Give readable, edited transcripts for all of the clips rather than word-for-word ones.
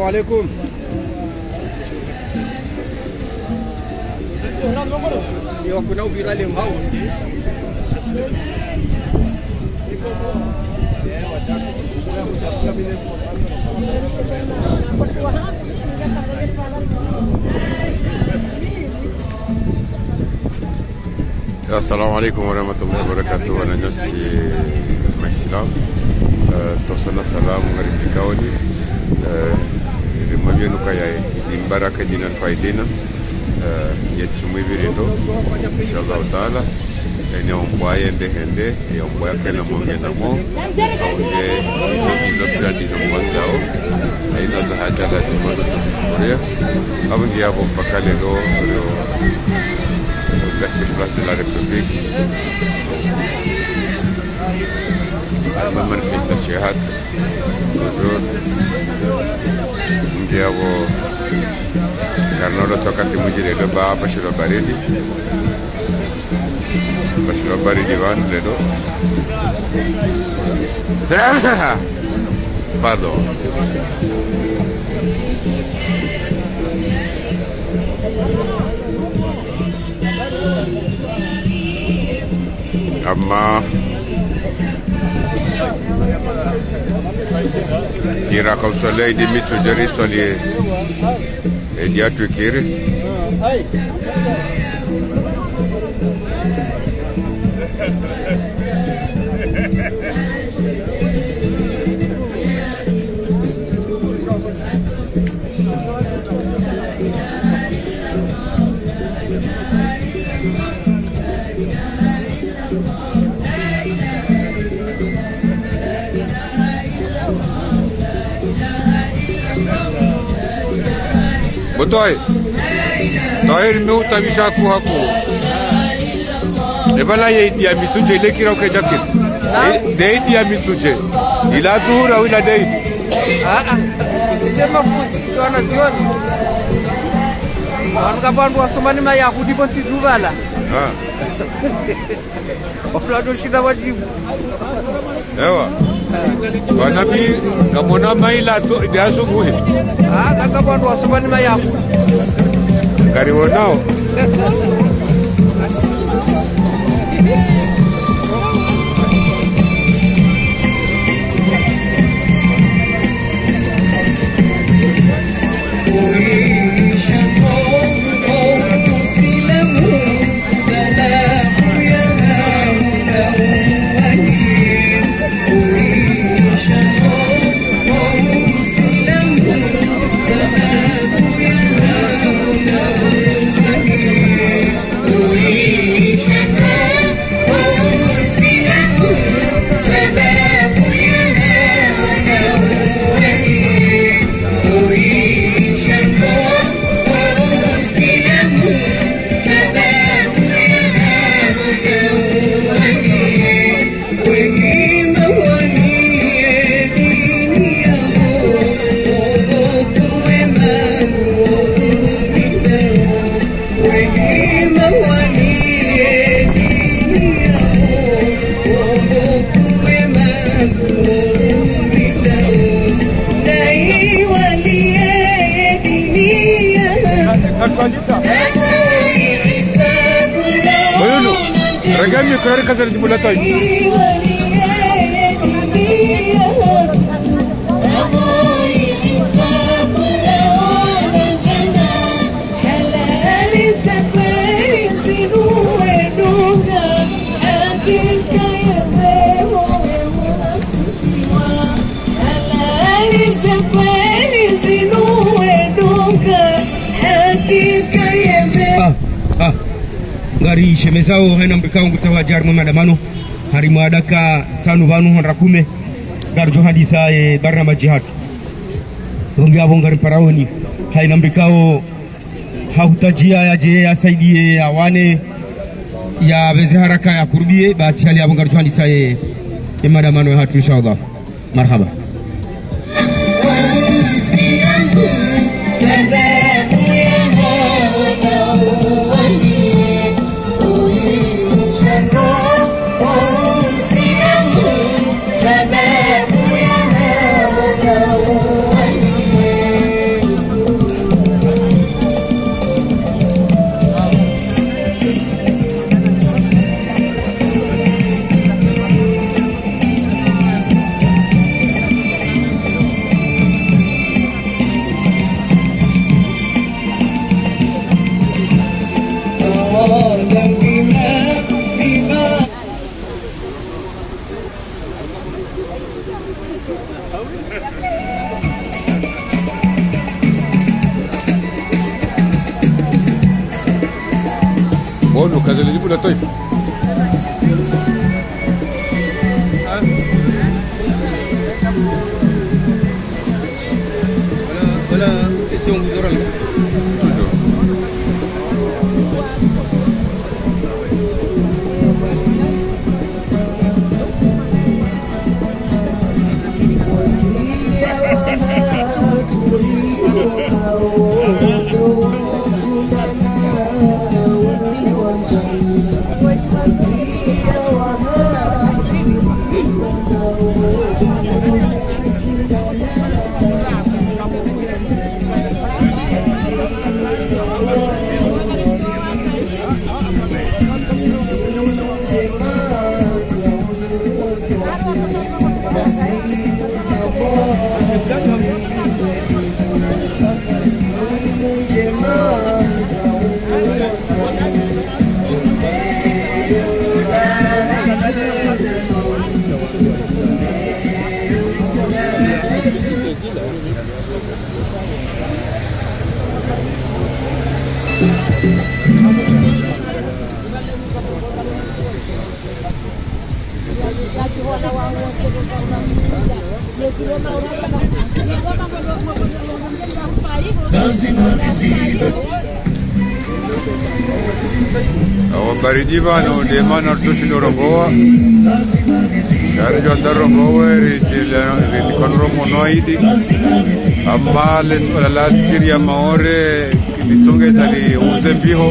Assalamu alaikum. Yo kuna ubirale mbao. Assalamu alaikum warahmatullahi wabarakatuh. Wananyasi Islam tosana salamu ngaritikaoni rimagenu kaya imbaraka dinan faidina yetsumwe birindo inshallah taala ene ombwaye ndehende ombwaye kana mongena mo onde izo brandi no mwanzao aina za haja la tumono Korea abungi yabo bakale lo place de la République ma manifestation hat ndio karnolo toka timujile do ba bashiro baridi van ledo pardon amma sira comme soleil de mitu jari solie e diatu kiri Botoy, tahir meu tabisha ku haku. Ebala ye dia mituje ile kira ke jakit. Dei dia mituje. Ila dhuhura wila dei. Sema futi sana jioni. Wangabantu wasomani mayahudi bonsi dubala. Oplado shida wajibu. Ewa. Wanabi kamona maila to dia subuhi. Wangabantu wasomani mayahudi. Gari wonao. Bueno, regami kurar kazar jibulata. Ngari shemezao haina mbikao ngutawa jarmu madamano hari mwadaka sanu vanu honra kume garjo hadisa barnama jihad rongi abo ngari paraoni haina mbikao hautajia yaje yasaidie awane ya beze haraka ya kurudie baati hali abo garjo hadisa madamano hatu inshallah marhaba. Bono kazi lijibu la taifa. Wala isi yung guzoran. Baridi vano de mana tushi dorongoa. Dari jonda rongoa ri konro monoidi. Amma les la tiria maore bitunge tali uzembiho.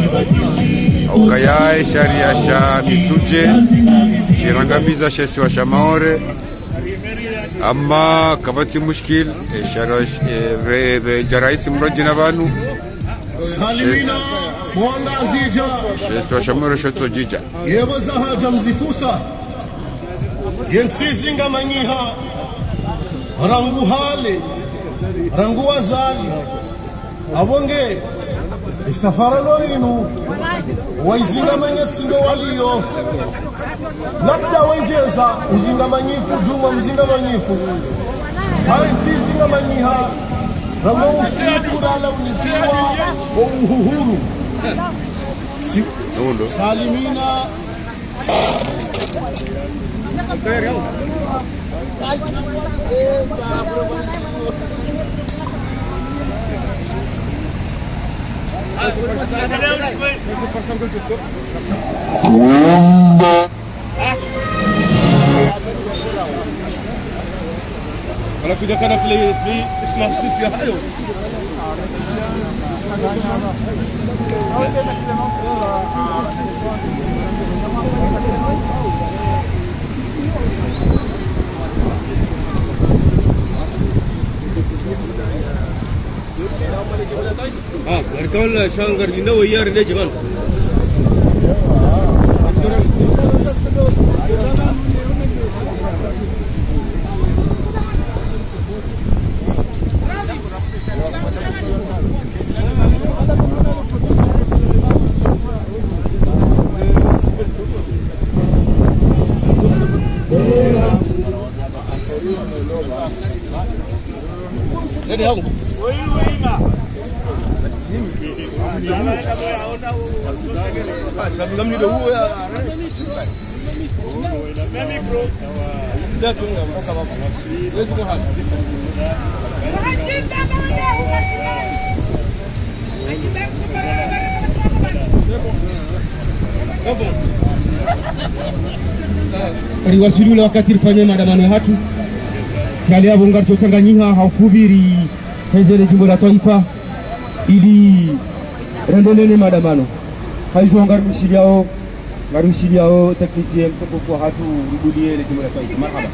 Au kaya sharia sha bituje. Shirangamiza shesi wa shamaore. Amma kabati mushkil sharash jaraisi mrajina vanu. Salimina Mwanga Zija Shesto shamura shoto jija Yebo zahaja mzifusa Yensizinga manyiha Rangu hale Rangu wazali Abonge Isafara loinu Waizinga manyatsindo waliyo Labda wenjeza Uzinga manyifu Juma mzinga manyifu Hainsizinga manyiha Rangu usiku dala unifiwa Uhuhuru Salimina Kalau kuda kana play isma Sofia hayo. Bertol Shangar Linda Wiyar ne Jaman. Đây không? Ngâm đi đủ Riwasiliula wakati rifanya maandamano hatu Sali ya bunga Tanganyika haufubiri hezele jimbo la taifa ili rendelene maandamano haizo ngarushiliao teknisien kwa hatu ribudie ile jimbo la taifa. Marhaba.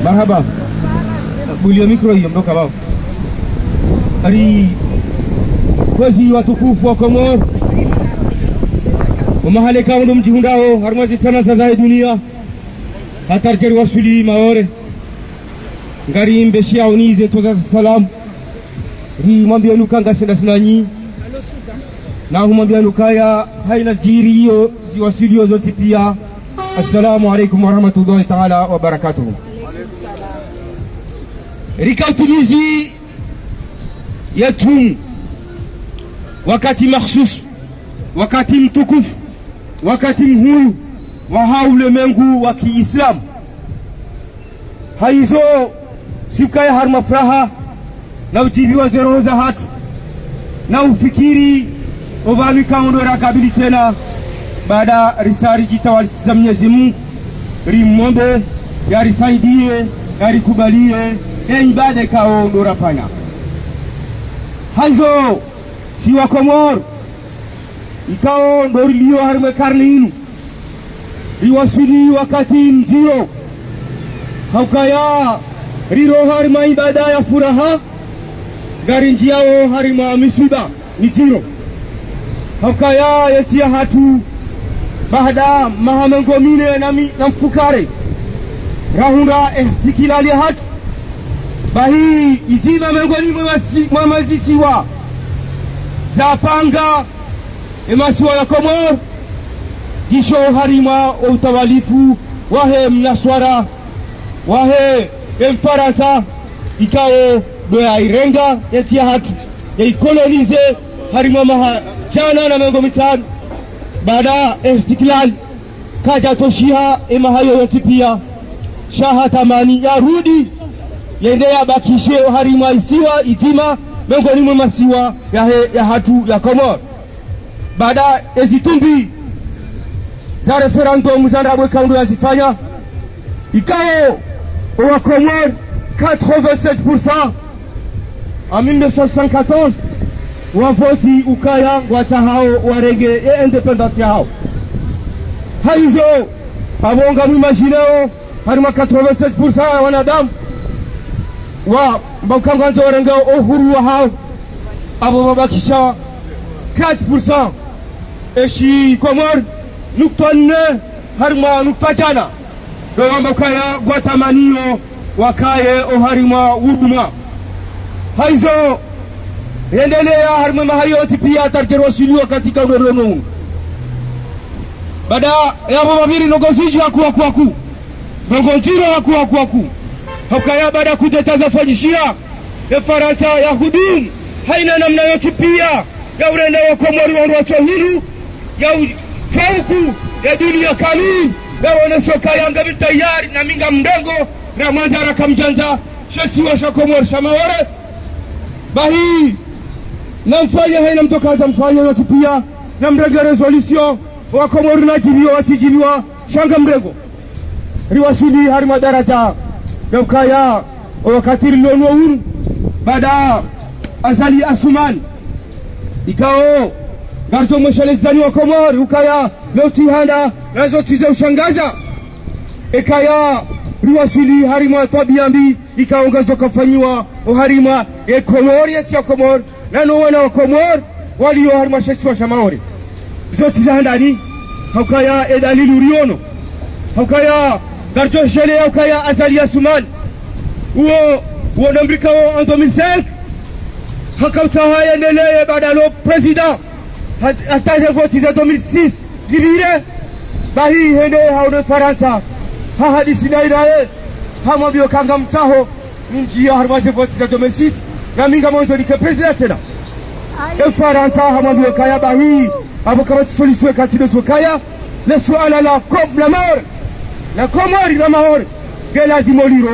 Marhaba. Bulio mikro hiyo mdoka bao. Ari kwezi watukufu wa Komoro. Umahale kaundo mjihundao harmazi tana za dunia. Hatarjeri wasuli maore. Ngari mbeshia unize toza salam. Ri mwambia nukanga senda sinanyi. Na humwambia nukaya haina jiri hiyo ziwasilio zote pia. Assalamu alaikum warahmatullahi ta'ala wa barakatuh. Rika utumizi yetu wakati makhsus, wakati mtukufu, wakati mhulu wa haulemengu wa Kiislamu. Haizo sikaya harma furaha na utibiwa zero za hatu na ufikiri obami kaondora kabili tena baada risari jitawali za Mwenyezi Mungu rimombe yarisaidie yarikubalie ibada kaondora fanya hanzo si wa Komoro ikao ndoriliyo harme karne inu riwasili wakati mzio haukaya riro harma ibada ya furaha gari njiao harima misiba mitiro haukaya yetia hatu baada mahamengomine na mfukare rahunda istikilali hatu bahi itima mengoni mwamazitiwa zapanga emasiwa ya Komoro gisho harima utawalifu wahe mnaswara wahe mfaransa ikao doya irenga yetia hatu ya ikolonize harima maha jana na mengo mitano baada istiklal kaja toshiha hayo yote pia shaha tamani ya rudi yendea bakishe harima isiwa itima miongoni mwa masiwa ya hatu ya Komoro baada ezitumbi za referendum za ndabwe kaundo yazifanya ikao wa Komoro 96% en 1974 wavoti ukaya watahao warege ya independence yao haizo abonga mwimajineo harima 96% wanadamu wa mbakanganzo warenge uhuru wa hao abo mabakisha 4% eshi Komoro nukta nne harima nukta jana do mbakaya gwatamanio wakaye oharima huduma haizo endelea harima mahayoti pia tarjerosiliwa katika urono baada ya mabiri nogoziju hakuwaku ngonjiro hakuwaku hakaya baada kudetaza fanyishia ya Faransa ya hudum haina namna yote pia ya urenda wa Komoro wa Rwachhiru ya fauku ya dunia kamili ya wanasoka yanga bitayari na minga mdogo na manzara kamjanja shesi wa Komoro shamaware bahi na mfanya haina mtokaza mfanya yote pia na mrega resolution wa Komoro na jiliwa watijiliwa shanga mrego riwasili harima daraja ya ukaya wakati lilonwa unu baada azali asuman ikao garjo mweshalezani wa Komoro ukaya meutihanda nazo tize ushangaza ikaya riwasili harima tabiambi ikaongazo kafanyiwa harima ya Komoro ya Komoro nano wana wa Komoro walio harima shesi wa shamaori zote za handani haukaya edalili uriono haukaya garjo shele haukaya azali asuman uo nambrika en 2005 hakautaha yendeleye baada lo president hataje voti za 2006 zibire bahi hende haune Faransa hahadisi na irae hamwambio kanga mtaho ninjia harmaje voti za 2006 na minga mwanzo like president tena Faransa hamwambio kaya bahi abo kama tusoliswe katilo tukaya le suala la mort la Komori la mort gela dimoliro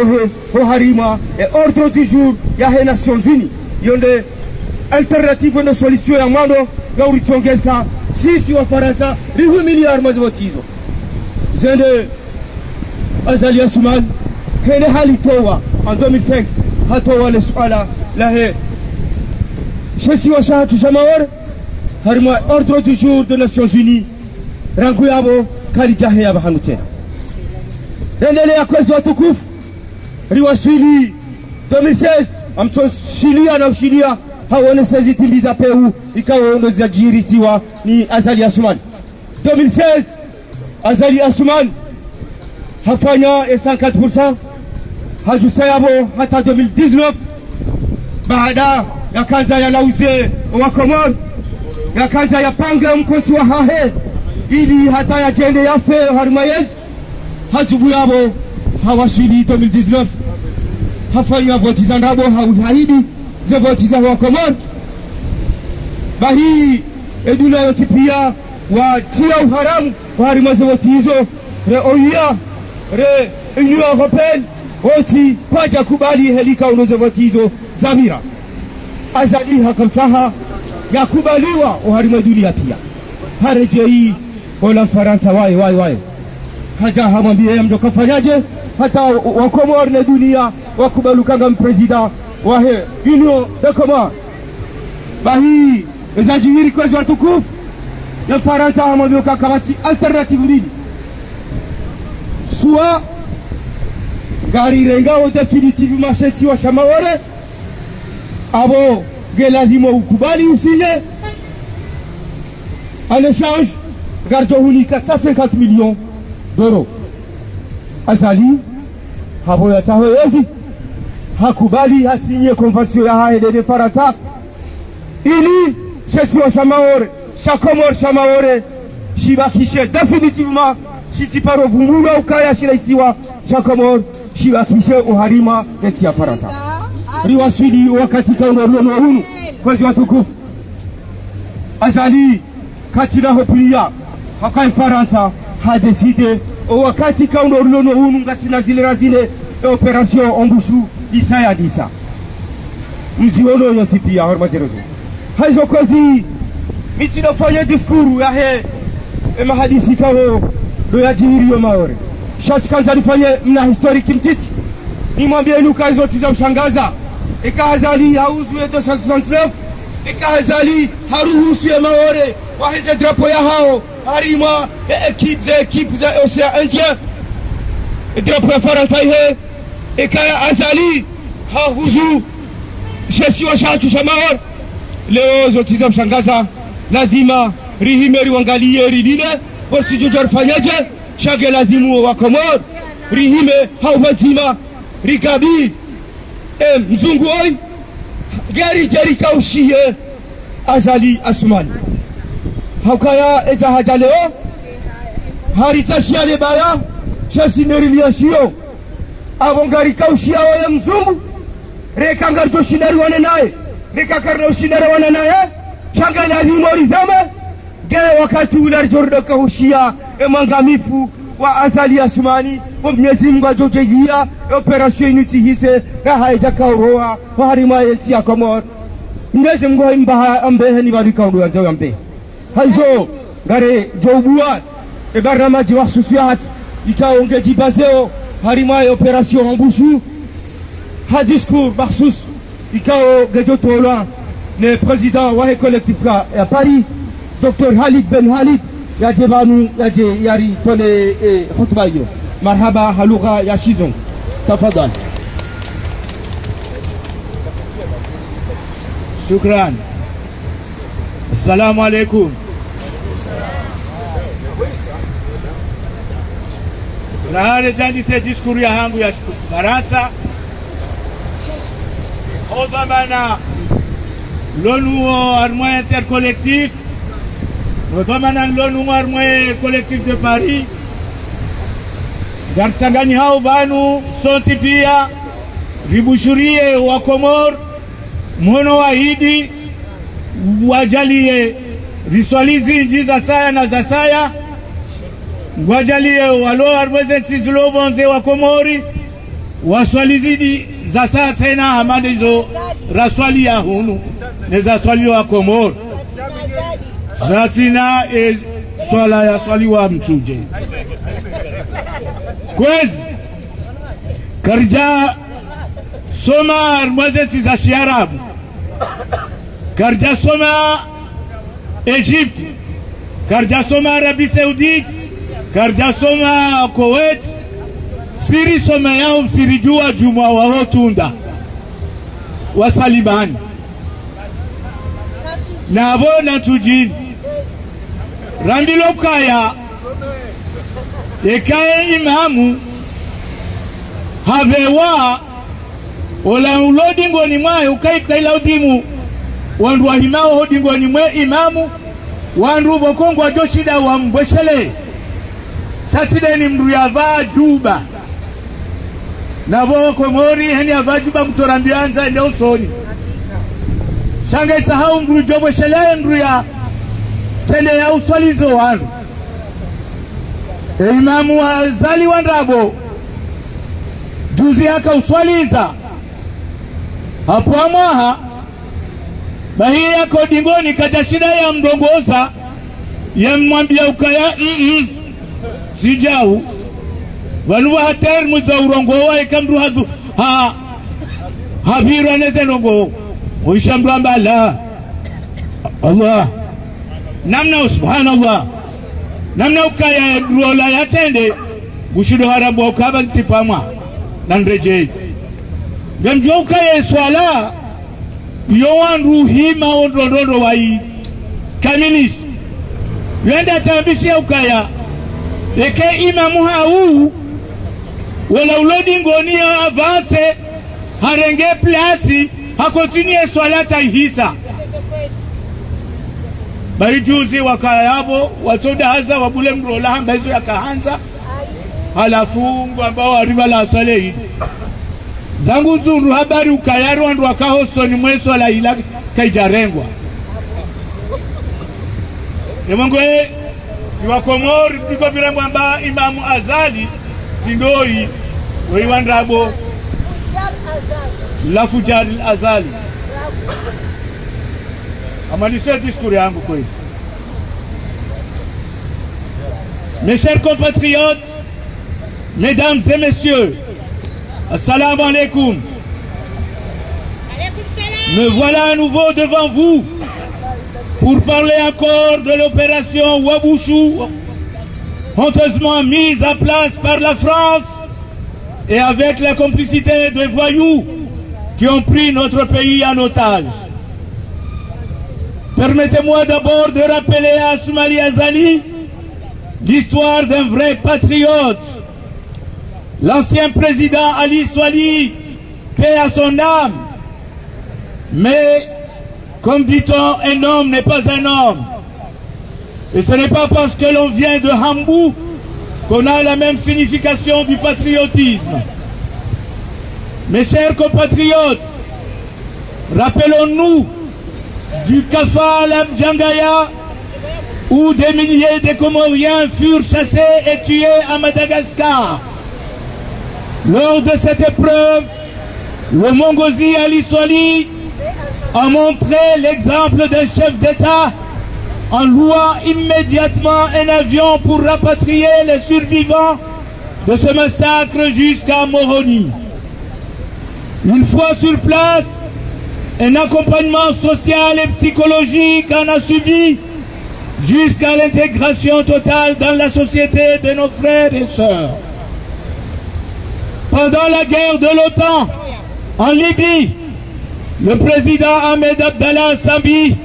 ho harima et ordre du jour ya he Nations Unies yonde alternative na solution ya mwando na urichongeza sisi wa Faransa rihumili armas votizo zende azali asuman hene halitowa en 2005 hatowa le suala la he shesi wa shahatu shamawar harima ordre du jour de Nations Unies rangu yabo kali jahe yaba hanu tena endelea kwezi watukufu riwasili 2016 amtoshilia na ushilia haone sezi timbiza peu ikawa ndo zajirisiwa ni Azali Assoumani. 2016 Azali Assoumani hafanya 54% hajusayabo hata 2019 baada ya kanza ya lauze wa Komoro ya kanza ya panga mkonchi wa hahe ili hata ya jende ya fe harimayez hajubu yabo hawasili 2019 hafanya voti za ndabo hauhaidi za voti za wa Komoro bahi eduna yote pia watia uharamu wa harimaze voti hizo re oia re Union Européenne voti kwaja kubali helika unoze voti hizo zamira Azali hakamtaha ya kubaliwa uharima dunia pia harejei wala Faransa wae haja hamwambie mdo kafanyaje hata wakomor na dunia wakubalukanga mprezida wahe Union de Comore bahi ezajiri kwezi watukufu ya Faransa hamwambie kakamati alternative mbili soit gari rengao definitive mashesi wa Chamawore abo gelazima ukubali usinye en échange garjo hunika 150 millions d'euros. Azali habo yatawezi hakubali hasinye konvensio ya haede Faransa ili shesi wa Chamawore Komoro Chamawore shibakishe definitivement shitiparo vumula ukaya shiraisiwa Komoro shibakishe uharima eti ya Faransa riwasili wakati kaunga runo hunu kwezi watukufu Azali katina hopilia hakai Faransa hadeside wakati kaunga runo hunu ngasina zile razile operation ombushu isa mziono yote pia hormazerozo haizo kwezi mitino fanya diskuru ya he mahadisi kao do ya jihiri Maore shati kanza nifanye mna historiki mtiti nimwambie nuka hizo tiza ushangaza ika Azali hauzu yeto 69 ika Azali haruhusu ya Maore waheze drapo ya hao harima ekipe za Océan Indien drapo ya Faransa he ika Azali hauzu shesi wa shatu Maore leo zote za ushangaza lazima rihimeri wangalie ridine wasijojo fanyaje shage lazimu wa Komoro rihime hawazima rikabi mzungu oi gari jeri kaushie Azali Assoumani haukaya eza haja leo haritashia lebaya shasi nerilia shio avongari kaushia oye mzungu reka ngarjo shinari wane nae reka karno shinari wane nae shanga lazimu orizame gaya wakati ularjordo kaushia emangamifu wa Azali Assoumani wa Mwenyezi Mungu ajojejia operation inutihise na haija kauroa wa harima yensi ya Komoro Mwenyezi Mungu imbaha ambehe ni barika ndo yanzo ambe haizo gare jobua barnamaji wa susiyat ikaonge jibazeo harima operation embushu ha discours mahsus ikao gejotola le président wa collectif à Paris Dr Khalid Ben Khalid ya jebanu yaje yari tole khutba hiyo marhaba halugha ya shizon tafadhali shukran assalamu alaikum rahane jani se diskuru ya hangu ya Faransa odamana l'ONU armée intercollectif notamment l'ONU armée collectif de Paris garsangani hao banu soti pia ribushurie wa Komoro mhono wahidi wajalie riswalizi nji za saya na za saya wajalie walo arwezeti zilobonze wa Komori waswalizidi za saya tena hamadi zo raswali ya hunu neza swali wa Komoro zatina swala ya swali wa mtuje kwezi karja soma arwezeti za shiarabu karja soma Egypt karja soma Arabie Saoudite karja soma Kuwait siri soma yao msirijua jumwa wao tunda wasalibani na bona tujini rambilo kaya ekaye imamu havewa ola ulodingo ni mwae ukaila udimu wandu wahimao hodingo ni mwe imamu wandu bokongwa joshida wa mbweshele saside ni mdu yavaa juba na boko mori heni yavaa juba kutorambianza ende usoni shanga isahau mdu jobweshele mdu ya tende ya uswalizo wandu imamu wa zali wandabo juzi haka uswaliza hapo amwaha bahii yako dingoni kaja shida ya mdongoza ya mwambia ukaya sijau waluwa hatermu za urongowa ikamdu hazu habiru aneze nongo uishamdu ambala Allah namna subhanallah namna ukaya rola yatende gushido harabu ukaba nsipamwa nanrejei gamjua ukaya swala yowandu hima ondondondo wai kamilis yenda tambishia ukaya eke imamu hau wala ulodingoni avance harenge plasi hakontinue swala taihisa baijuzi wakayabo wasoda haza wabule mrola hamba hizo yakahanza halafu ambao arriba la swale hii zangu nzuru habari ukayari wandu wakahoso ni mweso la ila kaijarengwa Emongoe si wakomori piko vile mwamba imamu azali sindoi wei wandrabo la fujari azali amalise diskuri yangu kwezi. Mes chers compatriotes, mesdames et messieurs, assalamu alaikum. Me voilà à nouveau devant vous pour parler encore de l'opération Wabouchou, honteusement mise en place par la France et avec la complicité de voyous qui ont pris notre pays en otage. Permettez-moi d'abord de rappeler à Soumari Azali l'histoire d'un vrai patriote. L'ancien président Ali Swali, paix à son âme. Mais, comme dit-on, un homme n'est pas un homme. Et ce n'est pas parce que l'on vient de Hambou qu'on a la même signification du patriotisme. Mes chers compatriotes, rappelons-nous du Kafal Mdjangaya où des milliers de Comoriens furent chassés et tués à Madagascar. Lors de cette épreuve, le Mongozi Ali Swali a montré l'exemple d'un chef d'État en louant immédiatement un avion pour rapatrier les survivants de ce massacre jusqu'à Moroni. Une fois sur place, un accompagnement social et psychologique en a suivi jusqu'à l'intégration totale dans la société de nos frères et sœurs. Pendant la guerre de l'OTAN en Libye, le président Ahmed Abdallah Sambi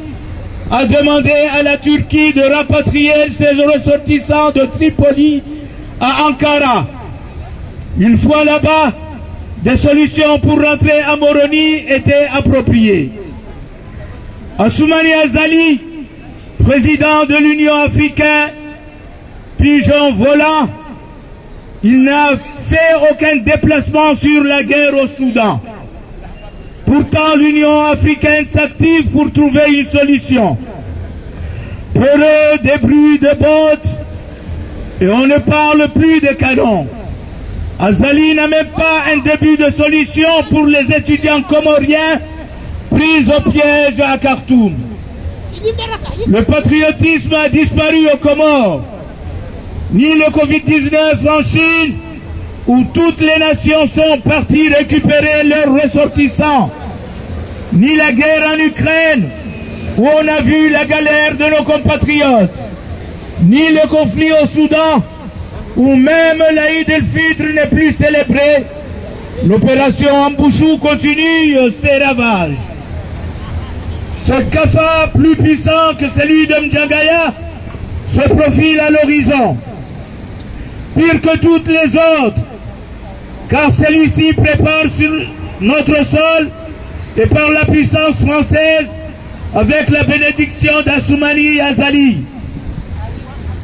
a demandé à la Turquie de rapatrier ses ressortissants de Tripoli à Ankara. Une fois là-bas, des solutions pour rentrer à Moroni étaient appropriées. Assoumani Azali, président de l'Union africaine, pigeon volant, il n'a fait aucun déplacement sur la guerre au Soudan. Pourtant, l'Union africaine s'active pour trouver une solution. Peureux des bruits de bottes, et on ne parle plus de canons. Azali n'a même pas un début de solution pour les étudiants comoriens pris au piège à Khartoum. Le patriotisme a disparu aux Comores. Ni le Covid-19 en Chine, où toutes les nations sont parties récupérer leurs ressortissants, ni la guerre en Ukraine, où on a vu la galère de nos compatriotes, ni le conflit au Soudan, où même l'Aïd el-Fitr n'est plus célébré, l'opération Ambouchou continue ses ravages. Ce cafard plus puissant que celui de Mdjangaya se profile à l'horizon. Pire que toutes les autres, car celui-ci prépare sur notre sol et par la puissance française avec la bénédiction d'Assoumani Azali.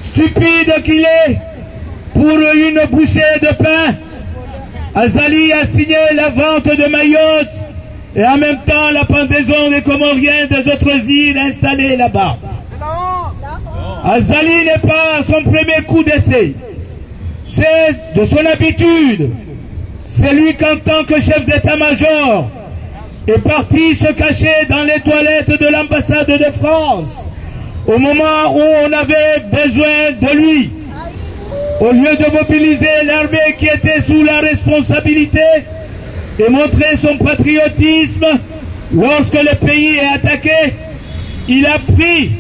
Stupide qu'il est, pour une bouchée de pain, Azali a signé la vente de Mayotte et en même temps la pendaison des Comoriens des autres îles installées là-bas. Azali n'est pas à son premier coup d'essai. C'est de son habitude. C'est lui qu'en tant que chef d'état-major est parti se cacher dans les toilettes de l'ambassade de France au moment où on avait besoin de lui. Au lieu de mobiliser l'armée qui était sous la responsabilité et montrer son patriotisme lorsque le pays est attaqué, il a pris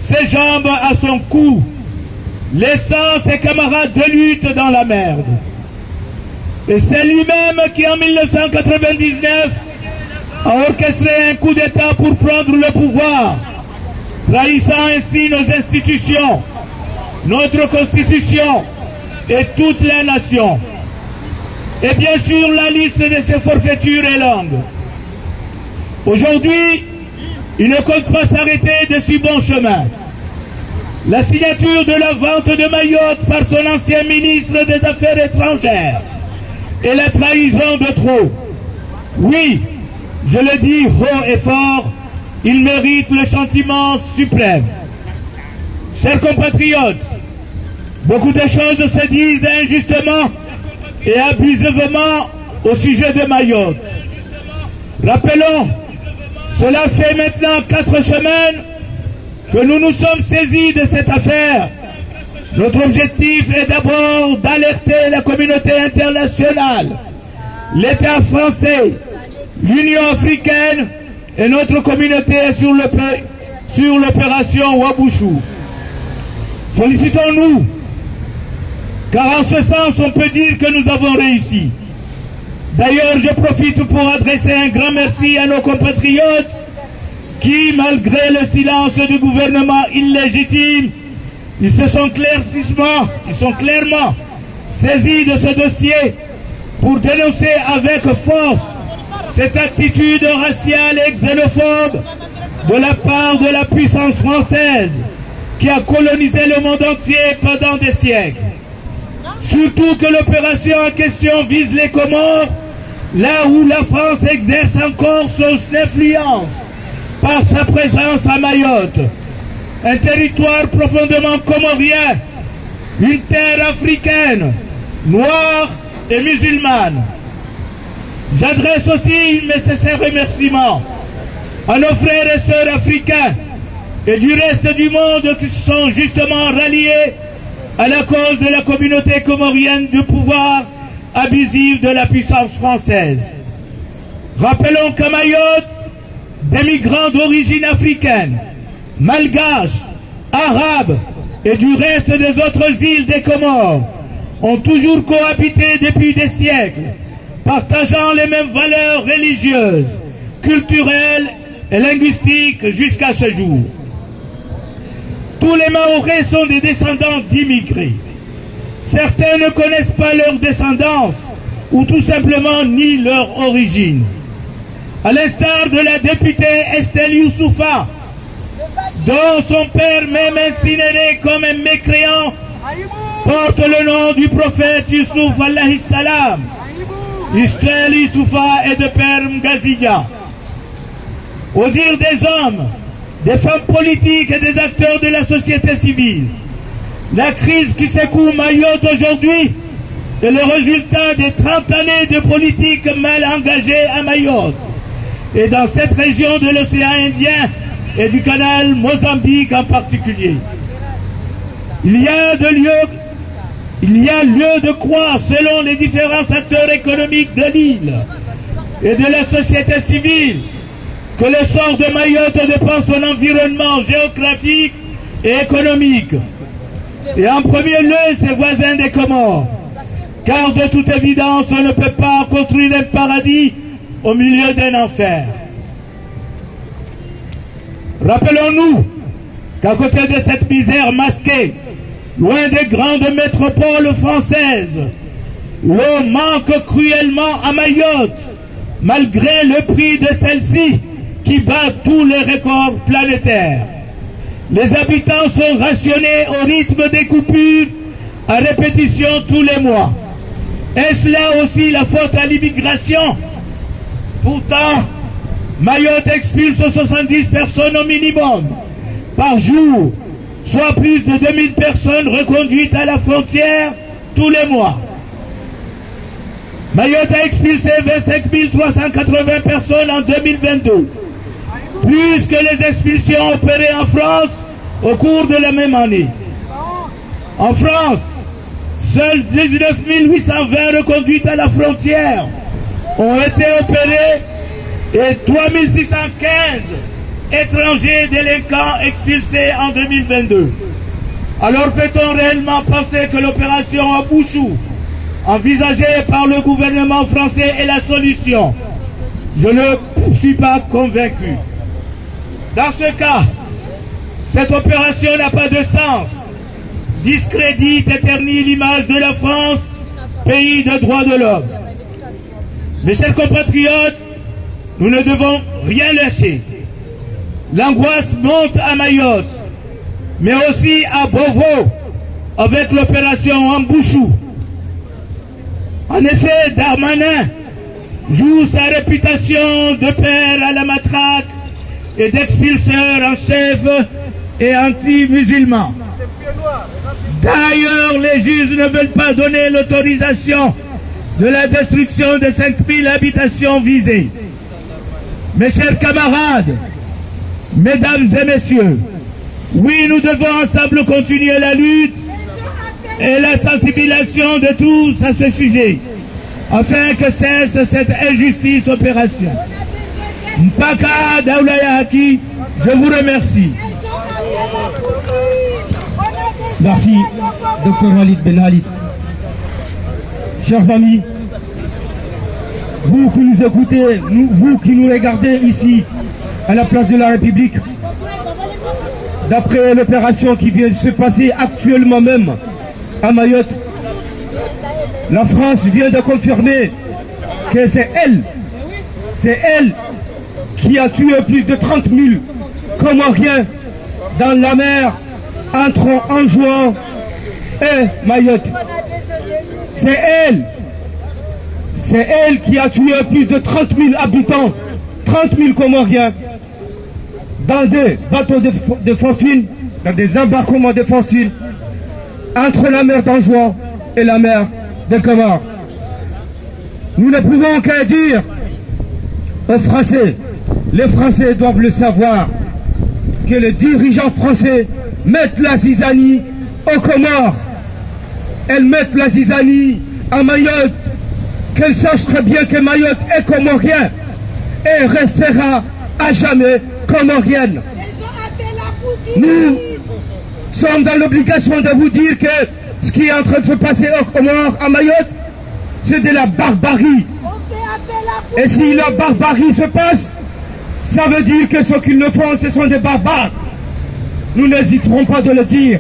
ses jambes à son cou, laissant ses camarades de lutte dans la merde. Et c'est lui-même qui en 1999 a orchestré un coup d'État pour prendre le pouvoir, trahissant ainsi nos institutions, notre constitution et toute la nation. Et bien sûr, la liste de ces forfaitures est longue. Aujourd'hui, il ne compte pas s'arrêter de si bon chemin. La signature de la vente de Mayotte par son ancien ministre des Affaires étrangères et la trahison de trop. Oui, je le dis haut et fort, il mérite le châtiment suprême. Chers compatriotes, beaucoup de choses se disent injustement et abusivement au sujet de Mayotte. Rappelons, cela fait maintenant 4 semaines que nous nous sommes saisis de cette affaire. Notre objectif est d'abord d'alerter la communauté internationale, l'État français, l'Union africaine et notre communauté sur l'opération Wabouchou. Félicitons-nous, car en ce sens on peut dire que nous avons réussi. D'ailleurs, je profite pour adresser un grand merci à nos compatriotes qui, malgré le silence du gouvernement illégitime, ils sont clairement saisis de ce dossier pour dénoncer avec force cette attitude raciale et xénophobe de la part de la puissance française qui a colonisé le monde entier pendant des siècles. Surtout que l'opération en question vise les Comores, là où la France exerce encore son influence par sa présence à Mayotte, un territoire profondément comorien, une terre africaine, noire et musulmane. J'adresse aussi un nécessaire remerciement à nos frères et sœurs africains et du reste du monde qui se sont justement ralliés à la cause de la communauté comorienne du pouvoir abusif de la puissance française. Rappelons qu'à Mayotte, des migrants d'origine africaine, malgaches, arabes et du reste des autres îles des Comores ont toujours cohabité depuis des siècles, partageant les mêmes valeurs religieuses, culturelles et linguistiques jusqu'à ce jour. Tous les Mahorais sont des descendants d'immigrés. Certains ne connaissent pas leur descendance ou tout simplement nient leur origine. À l'instar de la députée Estelle Youssoufa, dont son père, même incinéré comme un mécréant, porte le nom du prophète Youssouf alayhi salam. Estelle Youssoufa est de père Mgazidia. Au dire des hommes, des femmes politiques et des acteurs de la société civile, la crise qui secoue Mayotte aujourd'hui est le résultat des 30 années de politique mal engagée à Mayotte et dans cette région de l'océan Indien et du canal Mozambique en particulier. Il y a lieu de croire, selon les différents acteurs économiques de l'île et de la société civile, que le sort de Mayotte dépend de son environnement géographique et économique. et en premier lieu ses voisins des Comores. Car de toute évidence, on ne peut pas construire un paradis au milieu d'un enfer. Rappelons-nous qu'à côté de cette misère masquée, loin des grandes métropoles françaises, l'eau manque cruellement à Mayotte, malgré le prix de celle-ci qui bat tous les records planétaires. Les habitants sont rationnés au rythme des coupures à répétition tous les mois. Est-ce là aussi la faute à l'immigration? Pourtant, Mayotte expulse 70 personnes au minimum par jour, soit plus de 2000 personnes reconduites à la frontière tous les mois. Mayotte a expulsé 25 380 personnes en 2022, plus que les expulsions opérées en France au cours de la même année. En France, seuls 19 820 reconduites à la frontière ont été opérées et 3 615 étrangers délinquants expulsés en 2022. Alors peut-on réellement penser que l'opération à Bouchou, envisagée par le gouvernement français, est la solution? Je ne suis pas convaincu. Dans ce cas, cette opération n'a pas de sens, discrédite et ternit l'image de la France, pays de droits de l'homme. Mes chers compatriotes, nous ne devons rien lâcher. L'angoisse monte à Mayotte, mais aussi à Bovo, avec l'opération Ambouchou. En effet, Darmanin joue sa réputation de père à la matraque et d'expulseur en chef et anti-musulman. D'ailleurs, les juges ne veulent pas donner l'autorisation de la destruction de 5000 habitations visées. Mes chers camarades, mesdames et messieurs, oui, nous devons ensemble continuer la lutte et la sensibilisation de tous à ce sujet, afin que cesse cette injustice opération. Mpaka Daoulaya Haki, je vous remercie. Merci, Dr Walid Ben Khalid. Chers amis, vous qui nous écoutez, vous qui nous regardez ici, à la place de la République, d'après l'opération qui vient de se passer actuellement même à Mayotte, la France vient de confirmer que c'est elle qui a tué plus de 30 000 Comoriens dans la mer entre Anjouan et Mayotte. C'est elle qui a tué plus de 30 000 habitants, 30 000 Comoriens, dans des bateaux de fortune, dans des embarquements de fortune, entre la mer d'Anjouan et la mer de Comores. Nous ne pouvons qu'à dire aux Français, les Français doivent le savoir, que les dirigeants français mettent la zizanie aux Comores. Elles mettent la zizanie à Mayotte. Qu'elles sachent très bien que Mayotte est comorien et restera à jamais comorienne. Nous sommes dans l'obligation de vous dire que ce qui est en train de se passer aux Comores, à Mayotte, c'est de la barbarie. Et si la barbarie se passe, ça veut dire que ce qu'ils le font, ce sont des barbares. Nous n'hésiterons pas de le dire.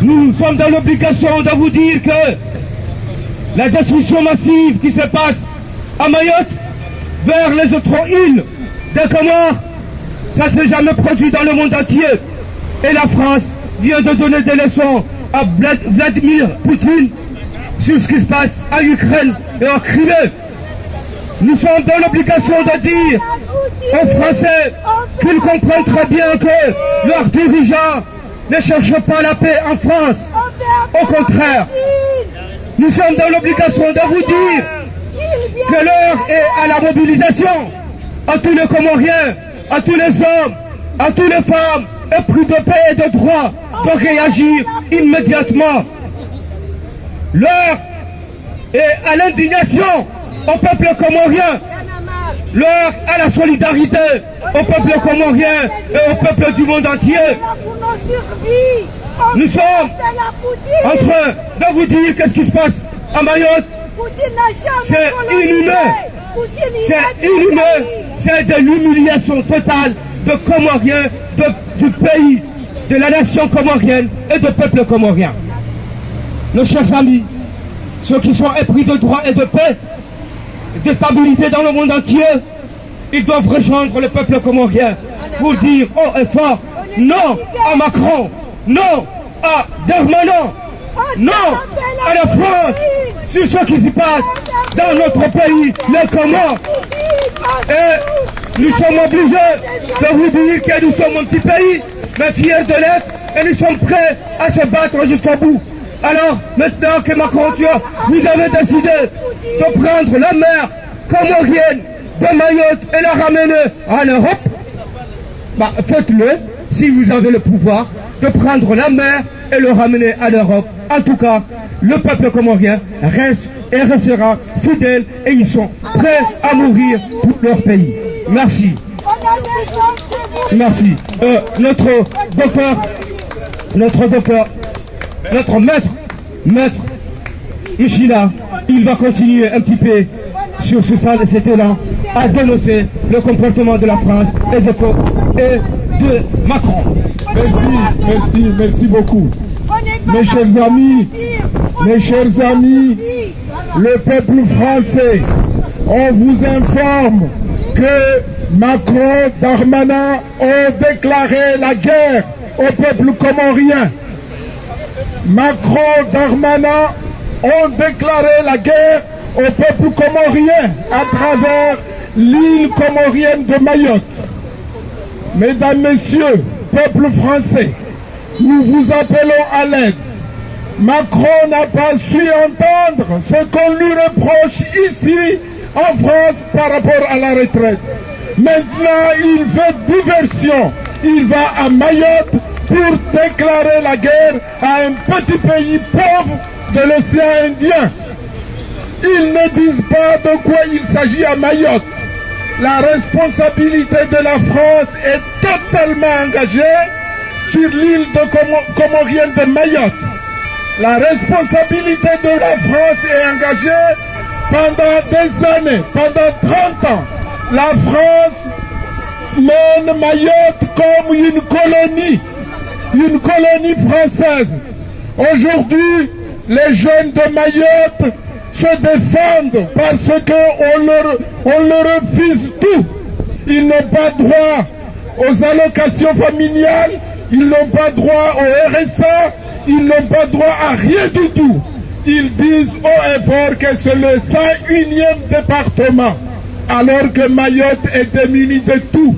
Nous sommes dans l'obligation de vous dire que la destruction massive qui se passe à Mayotte vers les autres îles des Comores, ça ne s'est jamais produit dans le monde entier. Et la France vient de donner des leçons à Vladimir Poutine sur ce qui se passe en Ukraine et en Crimée. Nous sommes dans l'obligation de dire aux Français qu'ils comprennent très bien que leurs dirigeants ne cherchent pas la paix en France. Au contraire, nous sommes dans l'obligation de vous dire que l'heure est à la mobilisation, à tous les Comoriens, à tous les hommes, à toutes les femmes, épris de paix et de droit, de réagir immédiatement. L'heure est à l'indignation au peuple comorien, l'heure à la solidarité au peuple comorien et au peuple du monde entier. Nous sommes en train de vous dire qu'est-ce qui se passe à Mayotte. C'est inhumain. C'est inhumain. C'est de l'humiliation totale de Comoriens, du pays, de la nation comorienne et du peuple comorien. Nos chers amis, ceux qui sont épris de droit et de paix, de stabilité dans le monde entier, ils doivent rejoindre le peuple comorien pour dire haut et fort non à Macron, non à Darmanin, non à la France sur ce qui se passe dans notre pays, les Comores. Et nous sommes obligés de vous dire que nous sommes un petit pays, mais fiers de l'être, et nous sommes prêts à se battre jusqu'au bout. Alors, maintenant que Macron, vous avez décidé de prendre la mer comorienne de Mayotte et la ramener en Europe, bah, faites-le si vous avez le pouvoir de prendre la mer et le ramener à l'Europe. En tout cas, le peuple comorien reste et restera fidèle et ils sont prêts à mourir pour leur pays. Merci. Merci. Notre maître Michila, il va continuer un petit peu sur ce stade et cet élan à dénoncer le comportement de la France et de Macron. Merci beaucoup. Mes chers amis, le peuple français, on vous informe que Macron, Darmanin ont déclaré la guerre au peuple comorien. Macron, Darmanin ont déclaré la guerre au peuple comorien à travers l'île comorienne de Mayotte. Mesdames, Messieurs, peuple français, nous vous appelons à l'aide. Macron n'a pas su entendre ce qu'on lui reproche ici en France par rapport à la retraite. Maintenant, il fait diversion. Il va à Mayotte pour déclarer la guerre à un petit pays pauvre de l'océan Indien. Ils ne disent pas de quoi il s'agit à Mayotte. La responsabilité de la France est totalement engagée sur l'île comorienne de Mayotte. La responsabilité de la France est engagée pendant des années, pendant 30 ans. La France mène Mayotte comme une colonie française. Aujourd'hui, les jeunes de Mayotte se défendent parce qu'on leur refuse tout. Ils n'ont pas droit aux allocations familiales, ils n'ont pas droit au RSA, ils n'ont pas droit à rien du tout. Ils disent haut et fort que c'est le 101e département, alors que Mayotte est démunie de tout.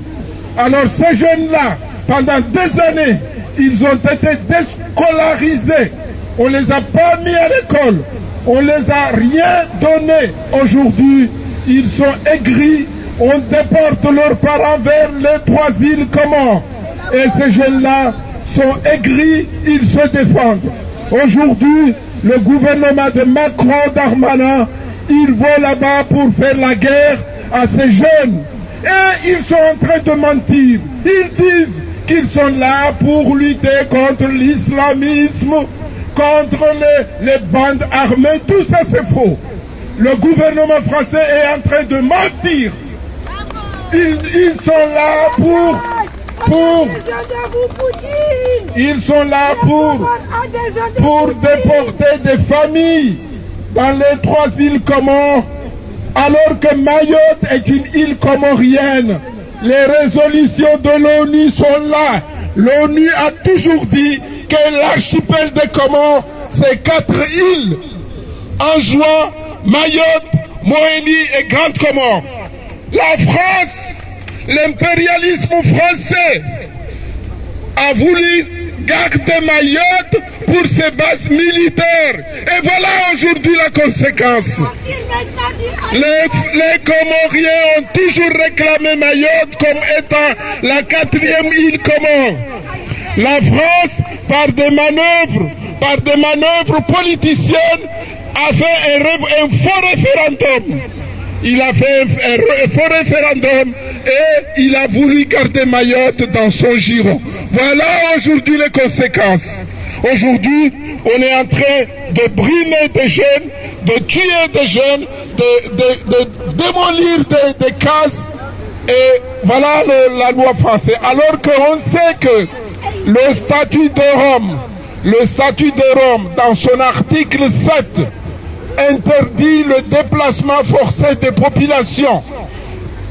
Alors ces jeunes-là, pendant des années, ils ont été déscolarisés. On ne les a pas mis à l'école. On ne les a rien donné. Aujourd'hui, ils sont aigris. On déporte leurs parents vers les 3 îles Comores. Et ces jeunes-là sont aigris, ils se défendent. Aujourd'hui, le gouvernement de Macron, Darmanin, ils vont là-bas pour faire la guerre à ces jeunes. Et ils sont en train de mentir. Ils disent qu'ils sont là pour lutter contre l'islamisme, contre les bandes armées. Tout ça, c'est faux. Le gouvernement français est en train de mentir. Ils sont là pour déporter des familles dans les 3 îles Comores, alors que Mayotte est une île comorienne. Les résolutions de l'ONU sont là. L'ONU a toujours dit que l'archipel des Comores, c'est 4 îles. Anjouan, Mayotte, Mohéli et Grande Comore. La France, l'impérialisme français, a voulu garder Mayotte pour ses bases militaires. Et voilà aujourd'hui la conséquence. Les Comoriens ont toujours réclamé Mayotte comme étant la 4e île Comore. La France, par des manœuvres politiciennes, a fait un faux référendum. Il a fait un faux référendum et il a voulu garder Mayotte dans son giron. Voilà aujourd'hui les conséquences. Aujourd'hui, on est en train de brimer des jeunes, de tuer des jeunes, de démolir des cases. Et voilà la loi française. Alors qu'on sait que le statut de Rome, dans son article 7, interdit le déplacement forcé des populations.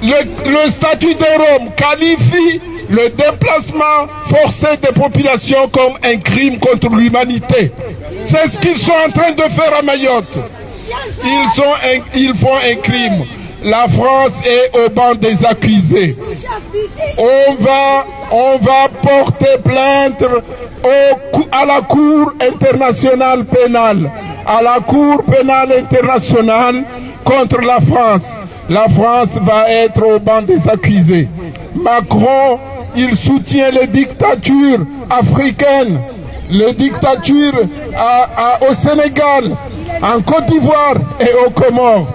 Le statut de Rome qualifie le déplacement forcé des populations comme un crime contre l'humanité. C'est ce qu'ils sont en train de faire à Mayotte. Ils font un crime. La France est au banc des accusés. On va porter plainte à la Cour internationale pénale, à la Cour pénale internationale contre la France. La France va être au banc des accusés. Macron, il soutient les dictatures africaines, les dictatures au Sénégal, en Côte d'Ivoire et aux Comores.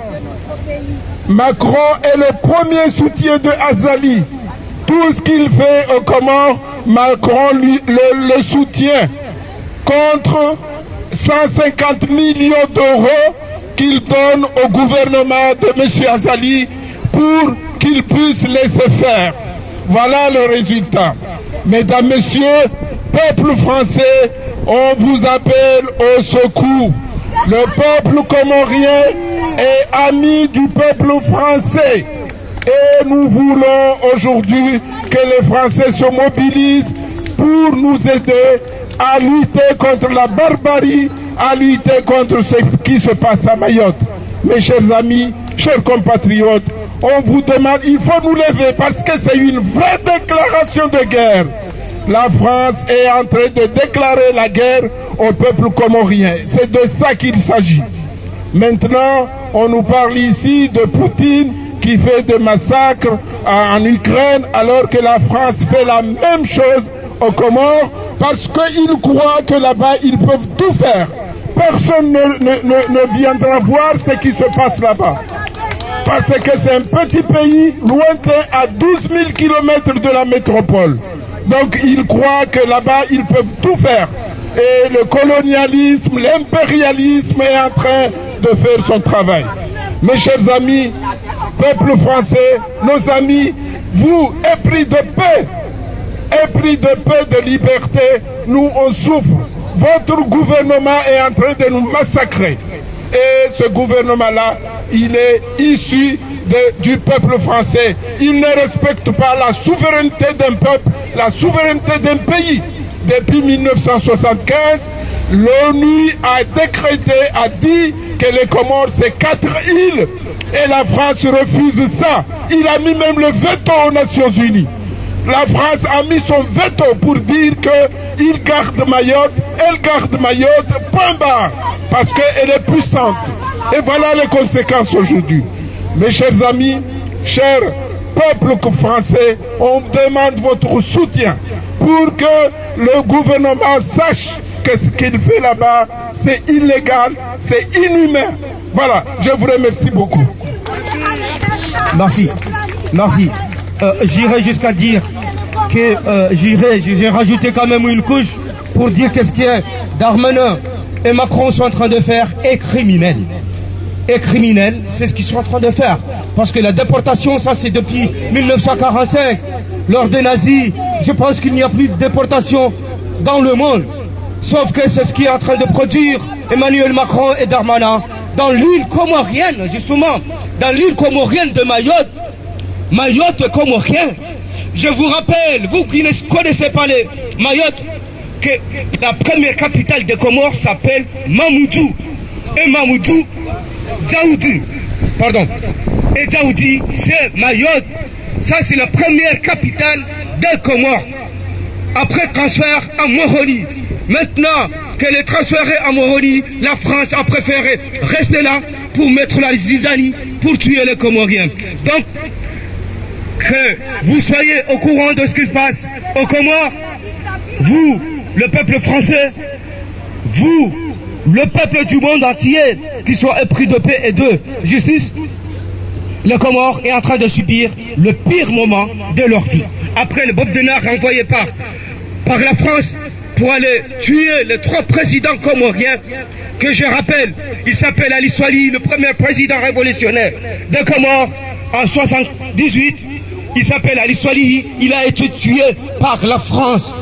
Macron est le premier soutien de Azali. Tout ce qu'il fait aux Comores, Macron le soutient contre 150 millions d'euros qu'il donne au gouvernement de M. Azali pour qu'il puisse laisser faire. Voilà le résultat. Mesdames, Messieurs, peuple français, on vous appelle au secours. Le peuple comorien est ami du peuple français. Et nous voulons aujourd'hui que les Français se mobilisent pour nous aider à lutter contre la barbarie, à lutter contre ce qui se passe à Mayotte. Mes chers amis, chers compatriotes, on vous demande, il faut nous lever parce que c'est une vraie déclaration de guerre. La France est en train de déclarer la guerre au peuple comorien. C'est de ça qu'il s'agit. Maintenant, on nous parle ici de Poutine qui fait des massacres en Ukraine alors que la France fait la même chose aux Comores parce qu'ils croient que là-bas ils peuvent tout faire. Personne ne viendra voir ce qui se passe là-bas. Parce que c'est un petit pays lointain à 12 000 km de la métropole. Donc ils croient que là-bas ils peuvent tout faire. Et le colonialisme, l'impérialisme est en train de faire son travail. Mes chers amis, peuple français, nos amis, vous, épris de paix, de liberté, nous on souffre. Votre gouvernement est en train de nous massacrer. Et ce gouvernement-là, il est issu du peuple français. Il ne respecte pas la souveraineté d'un peuple, la souveraineté d'un pays. Depuis 1975, l'ONU a décrété, a dit que les Comores, c'est 4 îles. Et la France refuse ça. Il a mis même le veto aux Nations Unies. La France a mis son veto pour dire qu'il garde Mayotte, elle garde Mayotte, point barre, parce qu'elle est puissante. Et voilà les conséquences aujourd'hui. Mes chers amis, chers peuples français, on demande votre soutien pour que le gouvernement sache que ce qu'il fait là-bas, c'est illégal, c'est inhumain. Voilà, je vous remercie beaucoup. Merci. J'irai jusqu'à dire que j'ai rajouté quand même une couche pour dire que ce que Darmanin et Macron sont en train de faire est criminel. Et criminel, c'est ce qu'ils sont en train de faire. Parce que la déportation, ça c'est depuis 1945, lors des nazis. Je pense qu'il n'y a plus de déportation dans le monde. Sauf que c'est ce qui est en train de produire Emmanuel Macron et Darmanin dans l'île comorienne, justement, dans l'île comorienne de Mayotte. Mayotte comorienne. Je vous rappelle, vous qui ne connaissez pas les Mayotte, que la première capitale des Comores s'appelle Mamoudzou. Et Mamoudzou, Djaoudi. Pardon. Et Djaoudi, c'est Mayotte. Ça, c'est la première capitale des Comores. Après transfert à Moroni. Maintenant qu'elle est transférée à Moroni, la France a préféré rester là pour mettre la zizanie, pour tuer les Comoriens. Donc, que vous soyez au courant de ce qui se passe aux Comores, vous, le peuple français, vous, le peuple du monde entier, qui soit épris de paix et de justice, le Comore est en train de subir le pire moment de leur vie. Après le Bob de Nard envoyé par la France pour aller tuer les 3 présidents comoriens que je rappelle. Il s'appelle Ali Swali, le premier président révolutionnaire des Comores en 78. Il s'appelle Ali Swali, il a été tué par la France.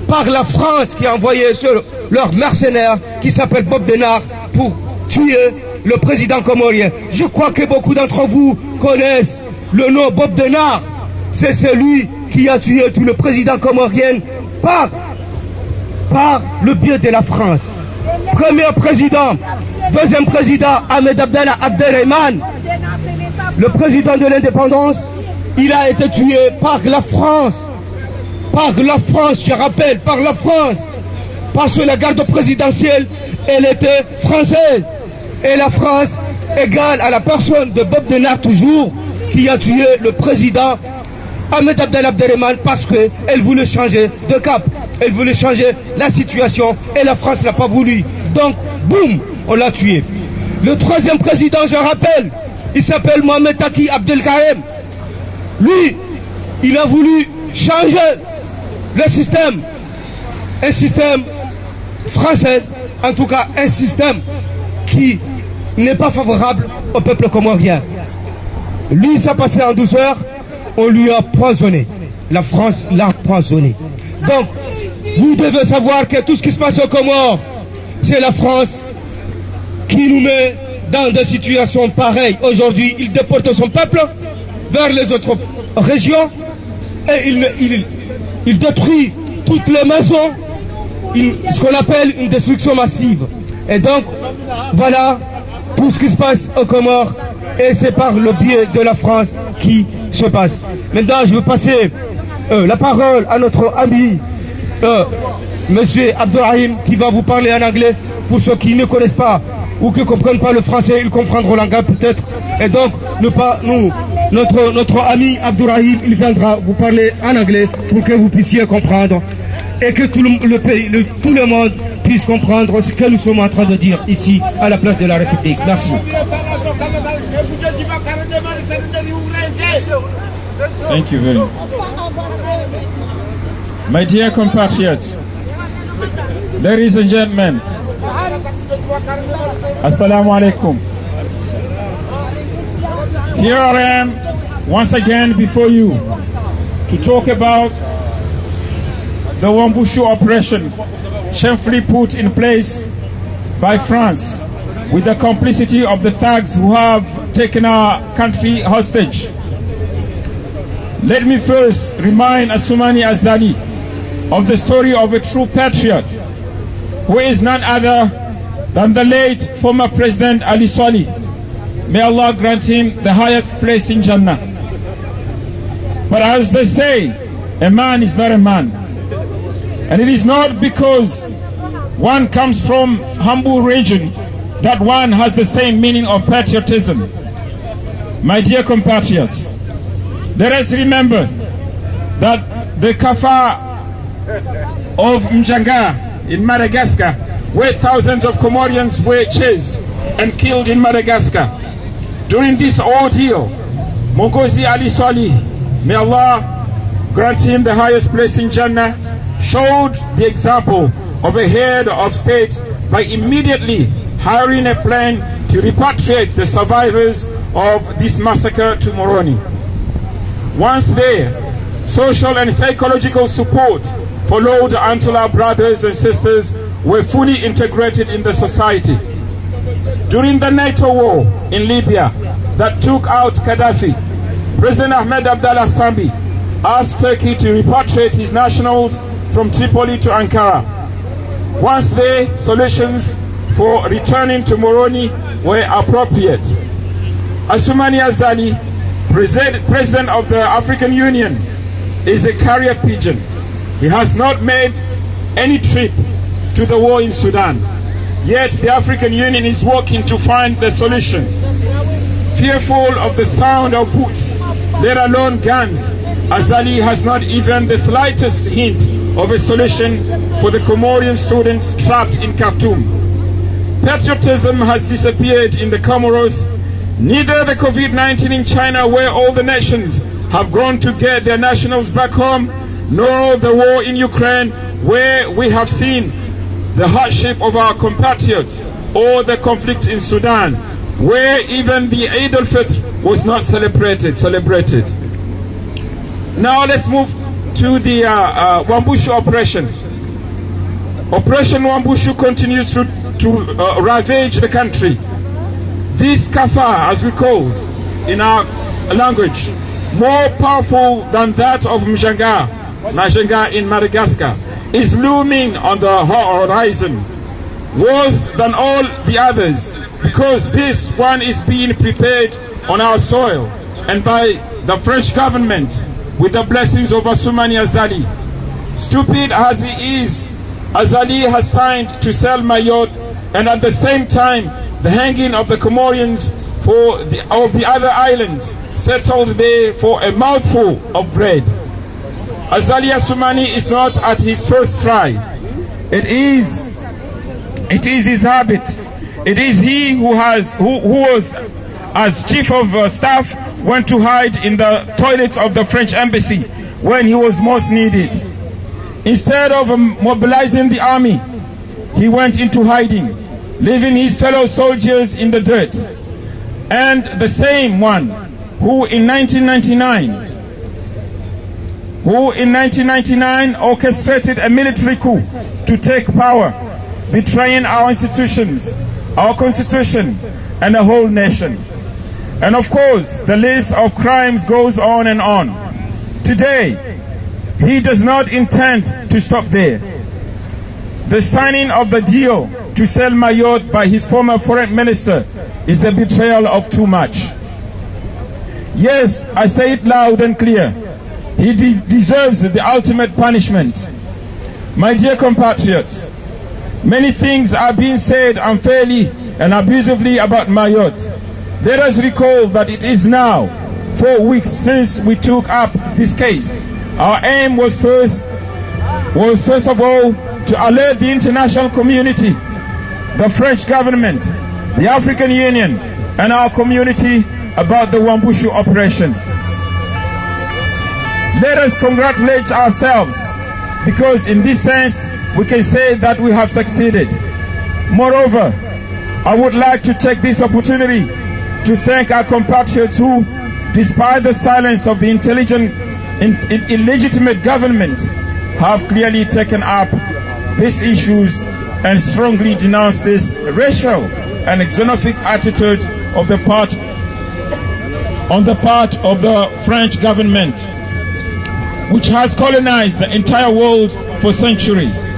Par la France qui a envoyé sur leur mercenaire qui s'appelle Bob Denard pour tuer le président comorien. Je crois que beaucoup d'entre vous connaissent le nom Bob Denard. C'est celui qui a tué tout le président comorien par le biais de la France. Premier président, deuxième président, Ahmed Abdallah Abdelrahman, le président de l'indépendance, il a été tué par la France. Par la France, je rappelle, par la France. Parce que la garde présidentielle, elle était française. Et la France égale à la personne de Bob Denard toujours, qui a tué le président Ahmed Abdallah Abdelrahman parce qu'elle voulait changer de cap. Elle voulait changer la situation et la France n'a pas voulu. Donc, boum, on l'a tué. Le troisième président, je rappelle, il s'appelle Mohamed Taki Abdelkahem. Lui, il a voulu changer le système. Un système français, en tout cas un système qui n'est pas favorable au peuple comorien. Lui, ça passait en douceur, on lui a poisonné. La France l'a poisonné. Donc, vous devez savoir que tout ce qui se passe aux Comores, c'est la France qui nous met dans des situations pareilles. Aujourd'hui, il déporte son peuple vers les autres régions et il détruit toutes les maisons, ce qu'on appelle une destruction massive. Et donc, voilà tout ce qui se passe aux Comores et c'est par le biais de la France qui se passe. Maintenant, je veux passer la parole à notre ami Monsieur Abdelrahim qui va vous parler en anglais. Pour ceux qui ne connaissent pas ou qui ne comprennent pas le français, ils comprendront l'anglais peut-être. Et donc, notre ami Abdelrahim, il viendra vous parler en anglais pour que vous puissiez comprendre et que tout le monde puisse comprendre ce que nous sommes en train de dire ici à la place de la République. Merci. Thank you very much. My dear compatriots, ladies and gentlemen, Assalamu alaikum. Here I am once again before you to talk about the Wambushu operation shamefully put in place by France with the complicity of the thugs who have taken our country hostage. Let me first remind Assoumani Azali of the story of a true patriot who is none other than the late former President Ali Swali. May Allah grant him the highest place in Jannah. But as they say, a man is not a man. And it is not because one comes from humble region that one has the same meaning of patriotism. My dear compatriots, let us remember that the Kafa of Mjanga in Madagascar, where thousands of Comorians were chased and killed in Madagascar. During this ordeal, Mogozi Ali Swali, may Allah grant him the highest place in Jannah, showed the example of a head of state by immediately hiring a plane to repatriate the survivors of this massacre to Moroni. Once there, social and psychological support followed until our brothers and sisters were fully integrated in the society. During the NATO war in Libya that took out Gaddafi, President Ahmed Abdallah Sambi asked Turkey to repatriate his nationals from Tripoli to Ankara. Once there, solutions for returning to Moroni were appropriate. Assoumani Azali, President of the African Union, is a carrier pigeon. He has not made any trip to the war in Sudan. Yet the African Union is working to find the solution. Fearful of the sound of boots, let alone guns, Azali has not even the slightest hint of a solution for the Comorian students trapped in Khartoum. Patriotism has disappeared in the Comoros. Neither the COVID-19 in China, where all the nations have gone to get their nationals back home, nor the war in Ukraine, where we have seen the hardship of our compatriots, or the conflict in Sudan, where even the Eid al-Fitr was not celebrated. Now let's move to the Wambushu operation. Operation Wambushu continues to ravage the country. This kafar, as we called in our language, more powerful than that of Mjanga in Madagascar, is looming on the horizon, worse than all the others, because this one is being prepared on our soil and by the French government with the blessings of Assoumani Azali. Stupid as he is, Azali has signed to sell Mayotte, and at the same time the hanging of the Comorians of the other islands settled there for a mouthful of bread. Azali Assoumani is not at his first try. It is his habit. It is he who was, as chief of staff, went to hide in the toilets of the French embassy when he was most needed. Instead of mobilizing the army, he went into hiding, leaving his fellow soldiers in the dirt. And the same one who in 1999 orchestrated a military coup to take power, betraying our institutions, our constitution, and the whole nation. And of course, the list of crimes goes on and on. Today, he does not intend to stop there. The signing of the deal to sell Mayotte by his former foreign minister is the betrayal of too much. Yes, I say it loud and clear. He deserves the ultimate punishment. My dear compatriots, many things are being said unfairly and abusively about Mayotte. Let us recall that it is now 4 weeks since we took up this case. Our aim was first of all to alert the international community, the French government, the African Union, and our community about the Wambushu operation. Let us congratulate ourselves, because in this sense we can say that we have succeeded. Moreover, I would like to take this opportunity to thank our compatriots who, despite the silence of the illegitimate government, have clearly taken up these issues and strongly denounced this racial and xenophobic attitude on the part of the French government, which has colonized the entire world for centuries.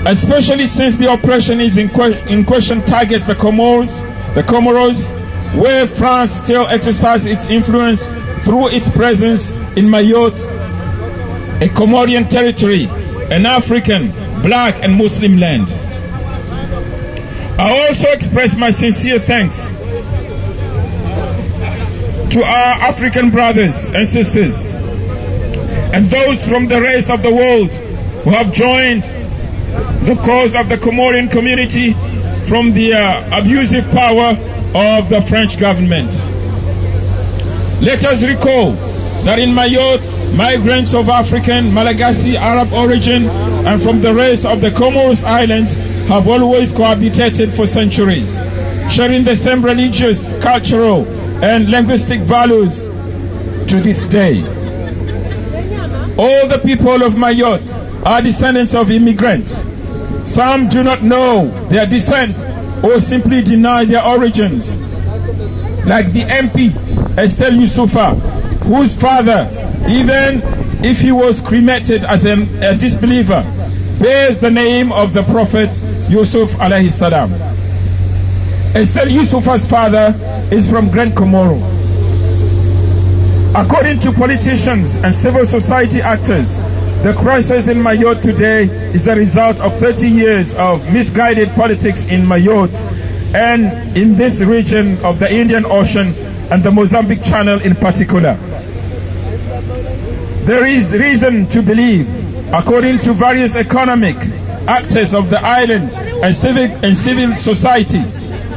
Especially since the operation is in question targets the Comoros, where France still exercises its influence through its presence in Mayotte, a Comorian territory, an African, black and Muslim land. I also express my sincere thanks to our African brothers and sisters and those from the rest of the world who have joined the cause of the Comorian community from the abusive power of the French government. Let us recall that in Mayotte, migrants of African, Malagasy, Arab origin, and from the rest of the Comoros Islands have always cohabitated for centuries, sharing the same religious, cultural, and linguistic values to this day. All the people of Mayotte are descendants of immigrants. Some do not know their descent or simply deny their origins, like the MP Estelle Youssoufa, whose father, even if he was cremated as a disbeliever, bears the name of the Prophet Yusuf alayhi salam. Estelle Youssoufa's father is from Grand Comoro. According to politicians and civil society actors, the crisis in Mayotte today is the result of 30 years of misguided politics in Mayotte and in this region of the Indian Ocean and the Mozambique Channel in particular. There is reason to believe, according to various economic actors of the island and civil society,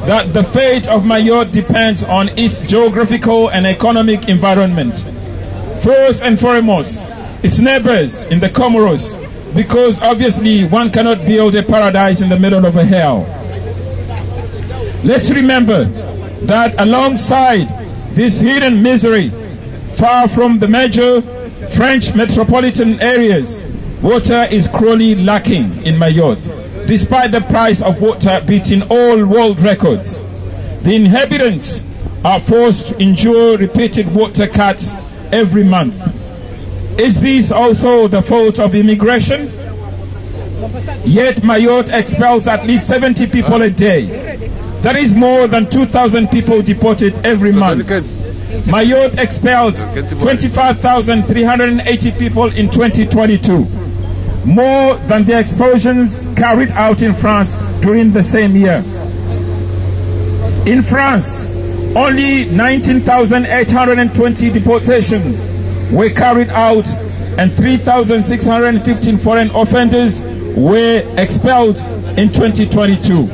that the fate of Mayotte depends on its geographical and economic environment. First and foremost, its neighbors in the Comoros, because obviously one cannot build a paradise in the middle of a hell. Let's remember that alongside this hidden misery, far from the major French metropolitan areas, water is cruelly lacking in Mayotte. Despite the price of water beating all world records, the inhabitants are forced to endure repeated water cuts every month. Is this also the fault of immigration? Yet Mayotte expels at least 70 people a day. That is more than 2,000 people deported every month. Mayotte expelled 25,380 people in 2022, more than the expulsions carried out in France during the same year. In France, only 19,820 deportations were carried out and 3,615 foreign offenders were expelled in 2022.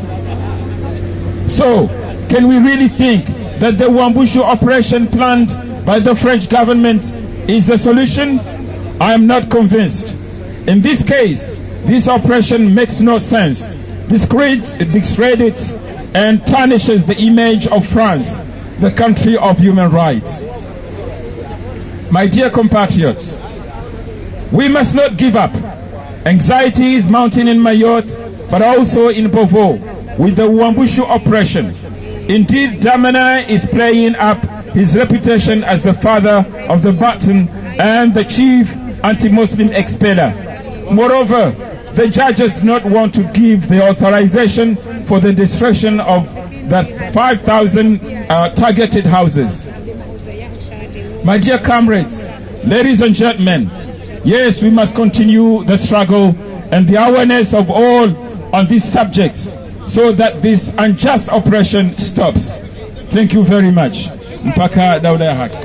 So, can we really think that the Wambushu operation planned by the French government is the solution? I am not convinced. In this case, this operation makes no sense. Discredits and tarnishes the image of France, the country of human rights. My dear compatriots, we must not give up. Anxiety is mounting in Mayotte, but also in Bovo with the Wambushu oppression. Indeed, Dramana is playing up his reputation as the father of the baton and the chief anti-Muslim expeller. Moreover, the judges do not want to give the authorization for the destruction of the 5,000 targeted houses. My dear comrades, ladies and gentlemen, yes, we must continue the struggle and the awareness of all on these subjects so that this unjust oppression stops. Thank you very much. Mpaka Daouda ya Haki.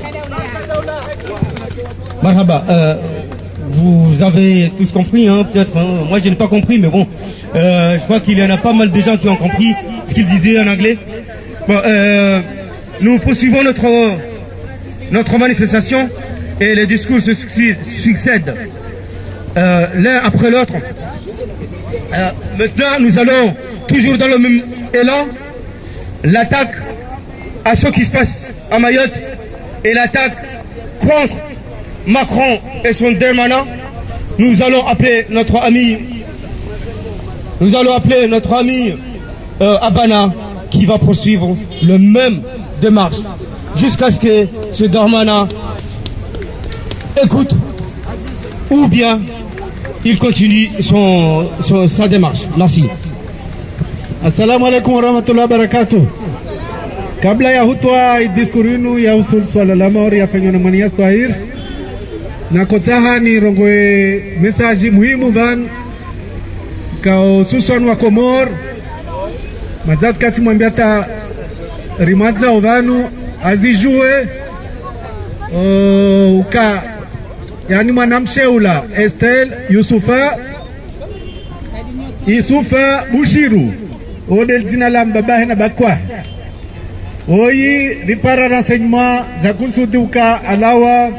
Marhaba, vous avez tous compris, hein, peut-être. Hein, moi, je n'ai pas compris, mais bon, je crois qu'il y en a pas mal de gens qui ont compris ce qu'il disait en anglais. Bon, nous poursuivons notre manifestation et les discours se succèdent l'un après l'autre. Maintenant, nous allons toujours dans le même élan, l'attaque à ce qui se passe à Mayotte et l'attaque contre Macron et son Dramana. Nous allons appeler notre ami Abana qui va poursuivre le même démarche jusqu'à ce que ce Dramana écoute ou bien il continue sa démarche. Merci. Assalamu alaikum warahmatullahi wabarakatuh. Kabla ya hutoa diskurinu ya usul swala la maori yafanywa na Manias Tahir na kotaha ni rongwe message muhimu van kao susan wa Komor mazat kati mwambiata rimadza udhanu azijue uka yani mwanamsheula Estel Yusufa Bushiru odel zina la mbabahe na bakwa oyi ripara renseignement za kusudi uka alawa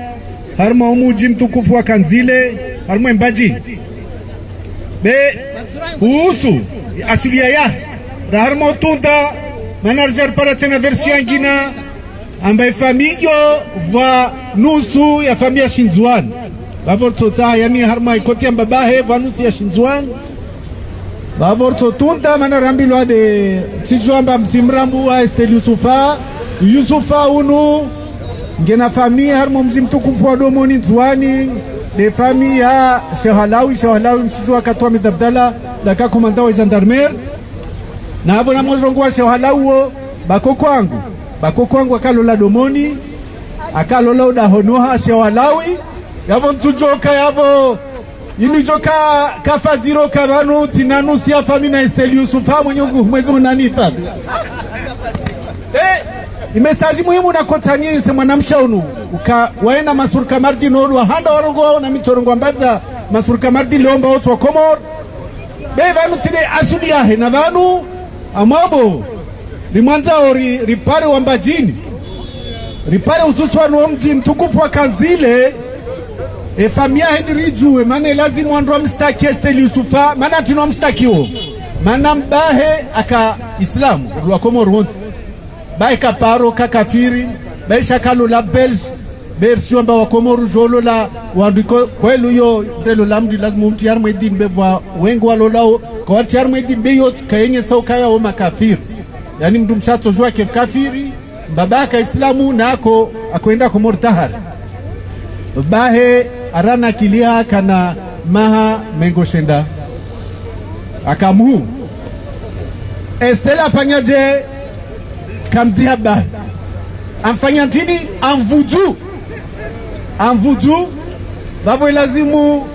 harma umuji mtukufu wa Kanzile harma mbaji be uhusu asulia ya harma utunda manarjar para tena version ingina ambaye familyo va nusu ya familia Shinzwan bavortota yani harma ikoti mbabahe va nusu ya Shinzwan bavorto tunda manarambilwa de tijwamba msimrambu wa Estel Yusufa unu ngena familia harmo mzimtukufu wa domoni Nzwani de familia Shehalawi msijua katwa midabdala la ka komanda wa gendarmerie na hapo na mozongo wa Shehalawi bako kwangu akalola domoni akalola udahonoha Shehalawi yavo ntujoka yavo ilijoka kafadiro kabanu tinanusi ya famina Estel Yusufa mwenyungu mwezi unanifa imesaji muhimu na kotani se mwanamshaunu uka waena masurka mardi noru handa warongo na mitorongo ambaza masurka mardi leomba watu wa Komor be vanu tide asudi yahe na vanu amabo limwanza ori ripare wambajini ripare ususwanu wa mji mtukufu wa Kanzile famia henrijue maana lazima wandwa mstaki Esteli Yusufa maana tino mstakiwo maana mbahe aka Islamu rwa Komoro wonti bae kaparo kakafiri bae shakalo la Belge bersi wamba wa Komoro jolo la wandiko kwelu yo ndelo la mdi lazima mti yarmu edin beva wengu walolao kwa wati yarmu edin beyot kayenye saukaya wa makafiri yani mdu mshato jua ke kafiri babaka Islamu na akoenda Komoro tahari bahe arana kilia kana maha mengo shenda akamu Estela afanyaje kamtia ba amfanya ntini amvudu bavo lazimu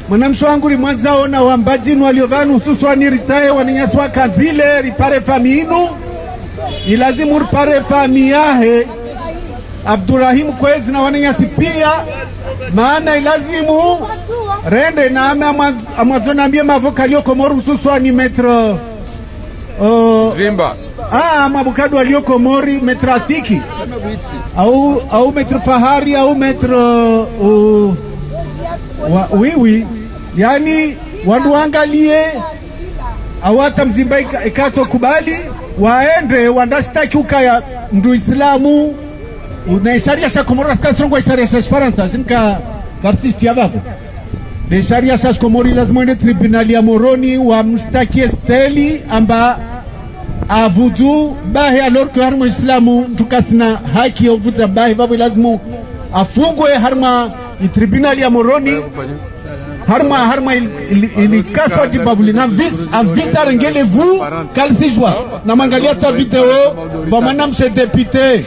mwanamsho wangu limwanzao na wambajinu waliovanu hususwani ritae waninyaswa kanzile ripare faminu ilazimu ripare famiyahe Abdurrahim kwezi na waninyasi pia maana ilazimu rende na amazona ambie mavoka liyo Komoro hususwani metro Zimba mabukadu walio Komori metro atiki au metro fahari au metro wiwi yani wandu wangalie awata mzimba ikato kubali waende wandashtaki ukaya mdu Islamu na sharia sha Komoro askasongwa sharia sha Faransa shimka karsisti yababu de sharia sha Komori lazima ende tribunali ya Moroni wa mstaki Esteli amba avudu bahe alor kwa harma Islamu tukasina haki ya uvuza bahe babu lazima afungwe harma tribunali ya Moroni harma ilikaswa jibabuli na visa rengele vu kalsijwa na mangalia ta video ba manam mshe depute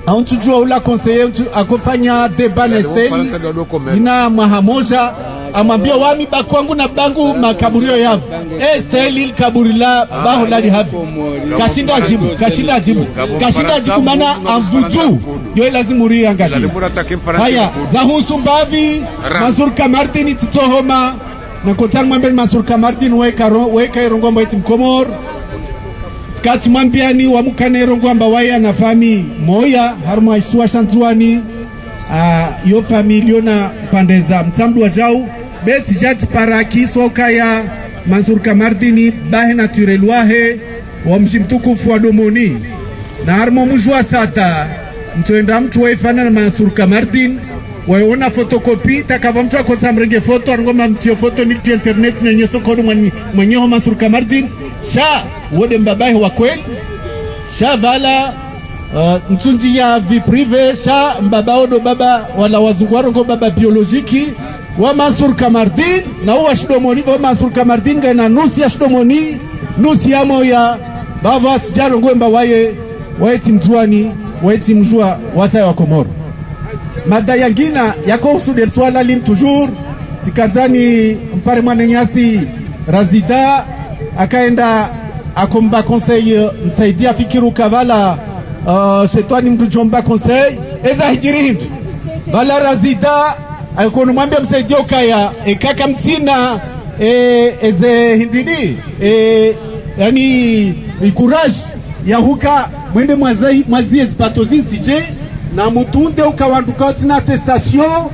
aunchujua ula conseiller akofanya deba na Esteli ina mahamoja amambia wami bakwangu na bangu makaburio yavu Esteli kaburi la baho lali havi kashinda ajibu mana amvudu yo lazima uri angalia haya zahusu mbavi Mansur Kamardini titohoma na kotan mwambeni Mansur Kamardini weka irongomba iti Mkomoro kati mwambiani wamukane irongomba waya na fami moya harma isua shantuani yo familio na pandeza mtamdu wa jau beti jati paraki soka ya Mansur Kamardini bahe naturel wahe wa mshimtukufu wa domoni na harma mujua sata mtuenda mtu waifana na Mansur Kamardini waona fotokopi takava mtu akota mrenge foto arungoma mtio foto niti internet na nyeso kodu mwenyeho Mansur Kamardini sha wode mbabahe wa kweli sha vala mtunji ya vi prive sha mbabao do baba wala wazungwarongo baba biologiki wa Mansur Kamardini na uwa shidomoni wa Mansur Kamardini gana nusi ya shidomoni nusi ya moya bava atijaro ngwemba wae timtuani wae timjua wasaya wa Komoro mada yangina yako usude swala lim toujours tikazani mpare mwanenyasi Razida akaenda akomba conseil msaidia fikiru kavala shetani mtu jomba conseil eza hijirind vala Razida akono mwambia msaidia ukaya kaka mtina eze hindini yani courage ya huka mwende mwazie zipatozi sije na mutunde ukawanduka tina attestation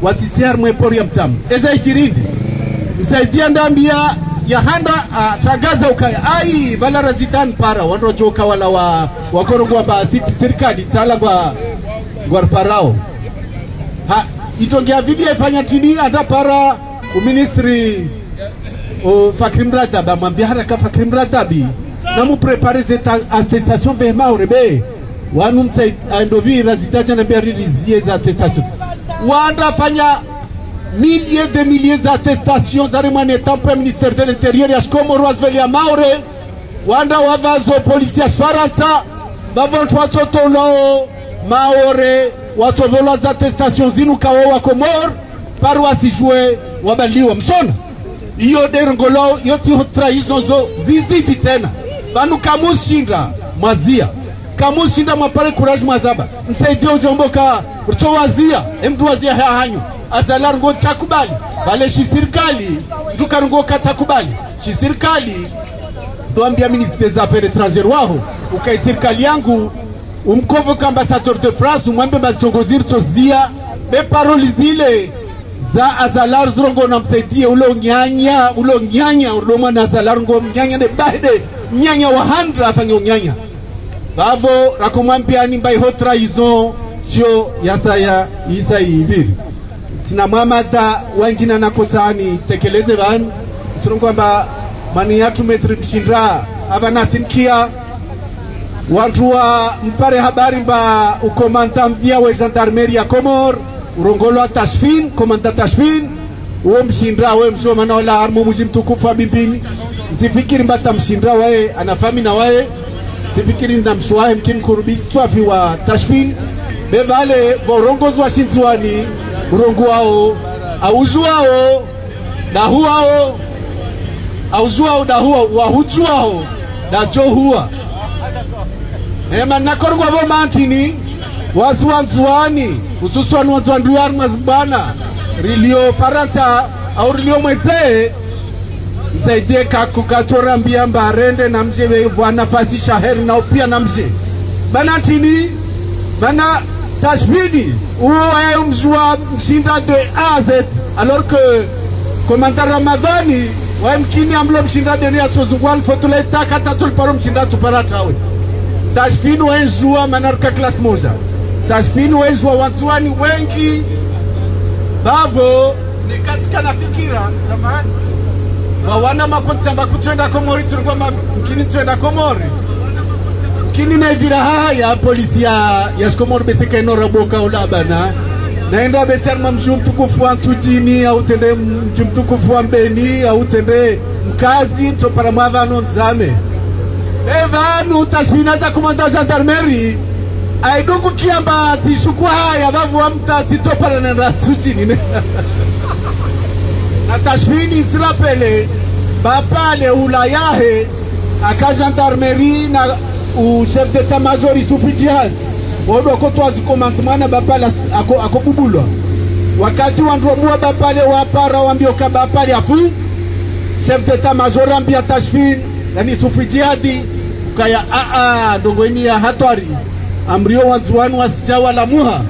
watisiar mwepori ya mtamu eza hijirindi msaidia ndambia ya handa tagaza ukaya ai vala Razidan para wanrojo ukawala wa korongwa ba siti serikali tala kwa parao itongea vibi efanya tini ada para uministri Fakrim Radabi mwambia haraka Fakrim Radabi na mu prepare zeta attestation vema urebe wanu msai andovi Razida na mberizie za attestation wanda fanya milliers d'attestations zaremane tampe ministère de l'intérieur ya Komoro azvelia maure wanda wavazo polisi ya Faransa bavontu watoto lao maore watovola za attestations zinu kawo wa Komoro paru asijue wabaliwa msona iyo derngolo yoti trahison zo zizidi tena banu kamushinda mazia kamushinda mapare courage mazaba msaidia ujomboka rutowazia mtu wazia hanyu azalargo takubali bale shisirikali ndukarungo katakubali shisirikali doambia ministre des affaires étrangères wao ukai serikali yangu umkonvoka ambassadeur de France umwambe mazitongoziri tozia be paroli zile za azalar zrongo na msaidie ulo nyanya uloma na azalar ngo mnyanya de bahde nyanya wa handra afanye unyanya bavo rakumwambia ni mbai hotra hizo sio yasaya isa hivi tina mamata wengine na kotani tekeleze van sio kwamba mani yatu metribishindra abana simkia watu wa mpare habari mba ukomanda mvia wa gendarmerie ya Komor urongolo Tashfin komanda Tashfin uwe mshindra we mshoma wala armo muji mtukufu wa bimbini sifikiri mbata mshindra wae anafami na wae sifikiri nda mshuahe mkim kurubisi tuafi wa Tashfin bevale vorongozi wa shintuani urongo wao aujuao dahuao aujuao dahuao wahujuao dajohua ema nakorwa vo mantini wasu wanzuani hususan wanzuani mazbana rilio Faransa au rilio mweze msaidie kakukatora mbia mbarende na mje wevu nafasi shaheri na upia na mje banatini bana Tashfini uwe mjua mshinda de A à Z alors que commandant Ramadhani wa mkini amlo mshinda de nia tozungwal fotuleta kata tulparo mshinda tuparatawe Tashfini wenjua manarka klas moja Tashfini wenjua wanzuani wengi bavo ni katika na fikira zamani wawana makotsamba kutwenda Komori tulikuwa mkini twenda Komori kini na idira haya polisi ya Komori beseka inora boka ulabana naenda besarma mtukufu wa Nsujini au tende mtukufu wa Mbeni au tende mkazi topara mwavano nzame evanu Tashfina za komanda gendarmerie aiduku kiamba tishukua haya bavu wa mta titopara na Nsujini na Tashfini zirapele bapale ulayahe aka gendarmerie na u chef d'état-major Isufi Jihad wado kotwazi commandement bapale akobubulwa wakati wandromua bapale wapara wambioka bapale afu chef d'état-major ambia Tashfin yani Isufi Jihad kaya ndongweni ya hatari amrio wanzuani wasijawa la muha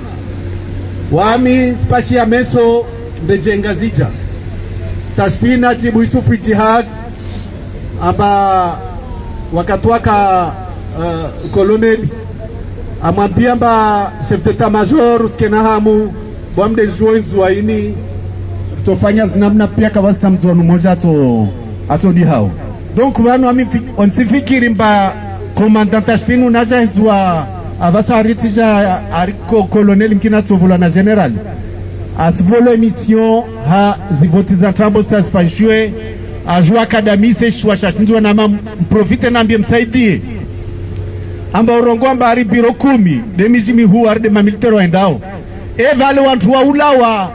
wami spashi ya meso ndejenga zija Tashfin ajibu Isufi Jihad amba wakatwaka koloneli amwambia mba chef d'état-major usikena hamu bwamde njuwa ini tofanya zinamna pia kawasta mzonu moja ato di hao donc wanu wami onsifikiri mba commandant Tashfin unaja njuwa avasa haritija hariko koloneli mkina tovula na general asivolo emission ha zivotiza trambo stasifashwe ajua akadamise shua shashinjwa na mprofite nambie msaidie amba urongo amba ari biro 10 de mizimi huu ari de mamilitero waendao vale wantu wa ulawa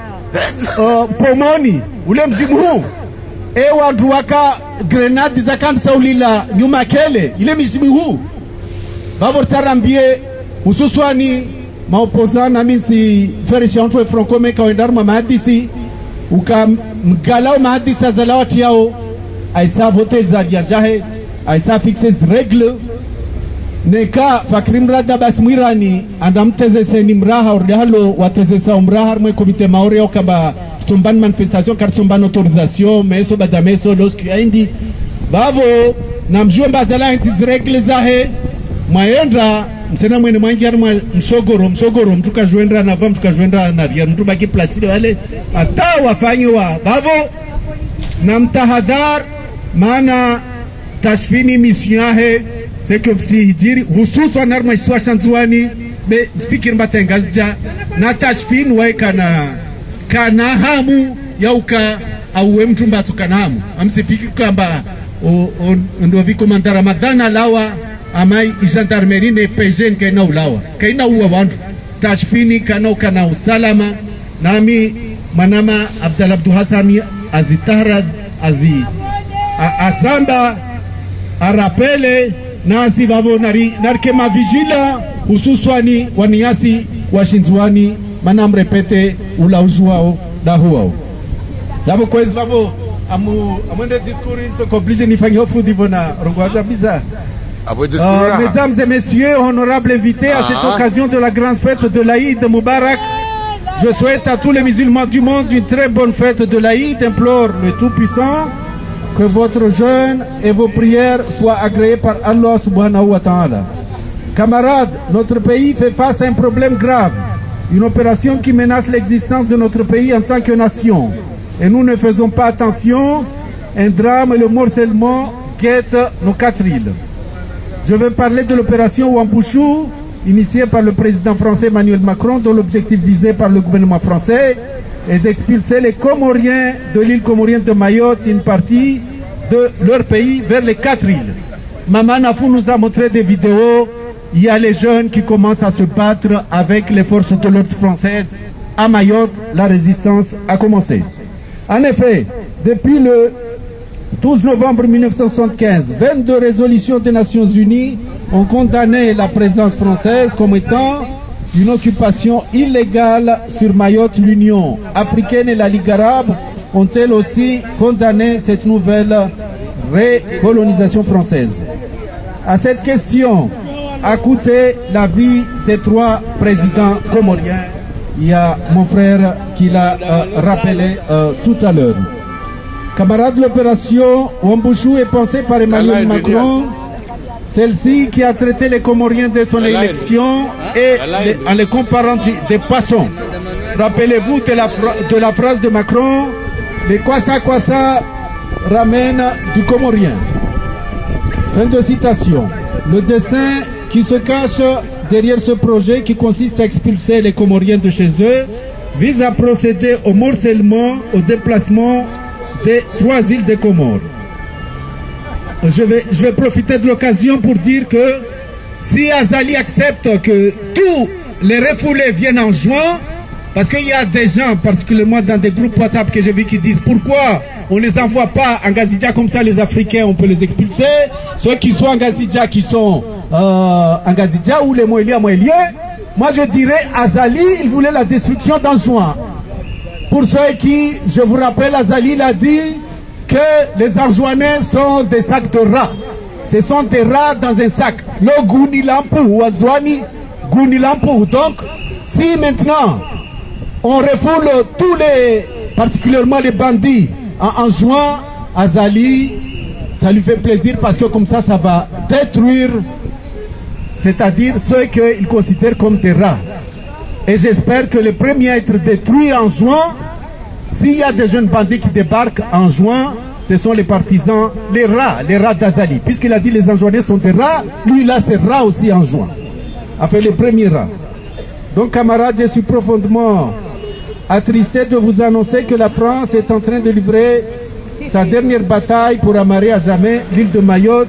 pomoni ule mzimu huu wantu waka grenade za kansa ulila nyuma kele ile mizimi huu babo tarambie hususwani maopozana misi ferisha onto francome kawendarma mahadisi uka mgalao mahadisi azalawati yao aisa vote za jahe aisa fixe règle neka fakri mrada bas mwirani andamteze seni mraha ordehalo wateze sa mraha mwe komite maore au kaba tumban manifestation car tumban autorisation meso badameso loski aindi bavo namjua mbazala inti règle zahe mayenda msena mwene mwangiar mshogoro mtuka joendra na va mtuka joendra na ria mtu baki placide wale ata wafanywa bavo na mtahadhar maana Tashfini mission yahe seke fsi hijiri hususan narma iswa shanzuani be fikir mbatengazja na Tashfin wae kana hamu yauka auwe mtu mbatu kana hamu amsifikiri kwamba ndo vikomanda Ramadhana lawa amai gendarmerie ne PG kaina ulawa kaina uwa wandu Tashfini kana usalama nami manama Abdul Hassan azitahra azamba arapele nasi vavo narke mavigila hususwani waniasi washinzuani manamrepete ulaujuao dahuao zavo kwezi vavo amwende diskuri into completion nifanye hofu divo na rongwaza biza mesdames et messieurs, honorables invités à cette occasion de la grande fête de l'Aïd Moubarak, Je souhaite à tous les musulmans du monde une très bonne fête de l'Aïd. Implore le Tout-Puissant que votre jeûne et vos prières soient agréées par Allah subhanahu wa ta'ala. Camarades, notre pays fait face à un problème grave, une opération qui menace l'existence de notre pays en tant que nation. Et nous ne faisons pas attention, un drame et le morcellement guettent nos 4 îles. Je veux parler de l'opération Wambushu, initiée par le président français Emmanuel Macron, dont l'objectif visé par le gouvernement français est d'expulser les Comoriens de l'île comorienne de Mayotte, une partie de leur pays, vers les 4 îles. Maman Nafou nous a montré des vidéos. Il y a les jeunes qui commencent à se battre avec les forces de l'ordre françaises. À Mayotte, la résistance a commencé. En effet, depuis le 12 novembre 1975, 22 résolutions des Nations Unies ont condamné la présence française comme étant une occupation illégale sur Mayotte. L'Union africaine et la Ligue arabe ont elles aussi condamné cette nouvelle recolonisation française. À cette question a coûté la vie des 3 présidents comoriens. Il y a mon frère qui l'a rappelé tout à l'heure. Camarades, l'opération Wambushu est pensée par Emmanuel Macron, celle-ci qui a traité les Comoriens de son élection et en les comparant des poissons. Rappelez-vous de la phrase de Macron, les Kwasa ramène du Comorien. Fin de citation. Le dessein qui se cache derrière ce projet, qui consiste à expulser les Comoriens de chez eux, vise à procéder au morcellement, au déplacement des 3 îles des Comores. Je vais profiter de l'occasion pour dire que si Azali accepte que tous les refoulés viennent en juin, parce qu'il y a des gens, particulièrement dans des groupes WhatsApp que j'ai vu, qui disent pourquoi on ne les envoie pas en Gazidja, comme ça les Africains on peut les expulser. Ceux qui sont en Gazidja, qui sont en Gazidja, ou les Moéliens, moi je dirais Azali, il voulait la destruction d'Anjouan. Pour ceux qui, je vous rappelle, Azali l'a dit que les Anjouanais sont des sacs de rats. Ce sont des rats dans un sac. Le Gounilampu ou Anzouani Gounilampu. Donc, si maintenant on refoule tous les, particulièrement les bandits en juin, Azali, ça lui fait plaisir parce que comme ça va détruire, c'est-à-dire ceux qu'il considère comme des rats. Et j'espère que les premiers à être détruits en juin, s'il y a des jeunes bandits qui débarquent en juin, ce sont les partisans, les rats d'Azali. Puisqu'il a dit les Anjouanais sont des rats, lui il a ses rats aussi en juin. Enfin les premiers rats. Donc camarades, je suis profondément attristé de vous annoncer que la France est en train de livrer sa dernière bataille pour amarrer à jamais l'île de Mayotte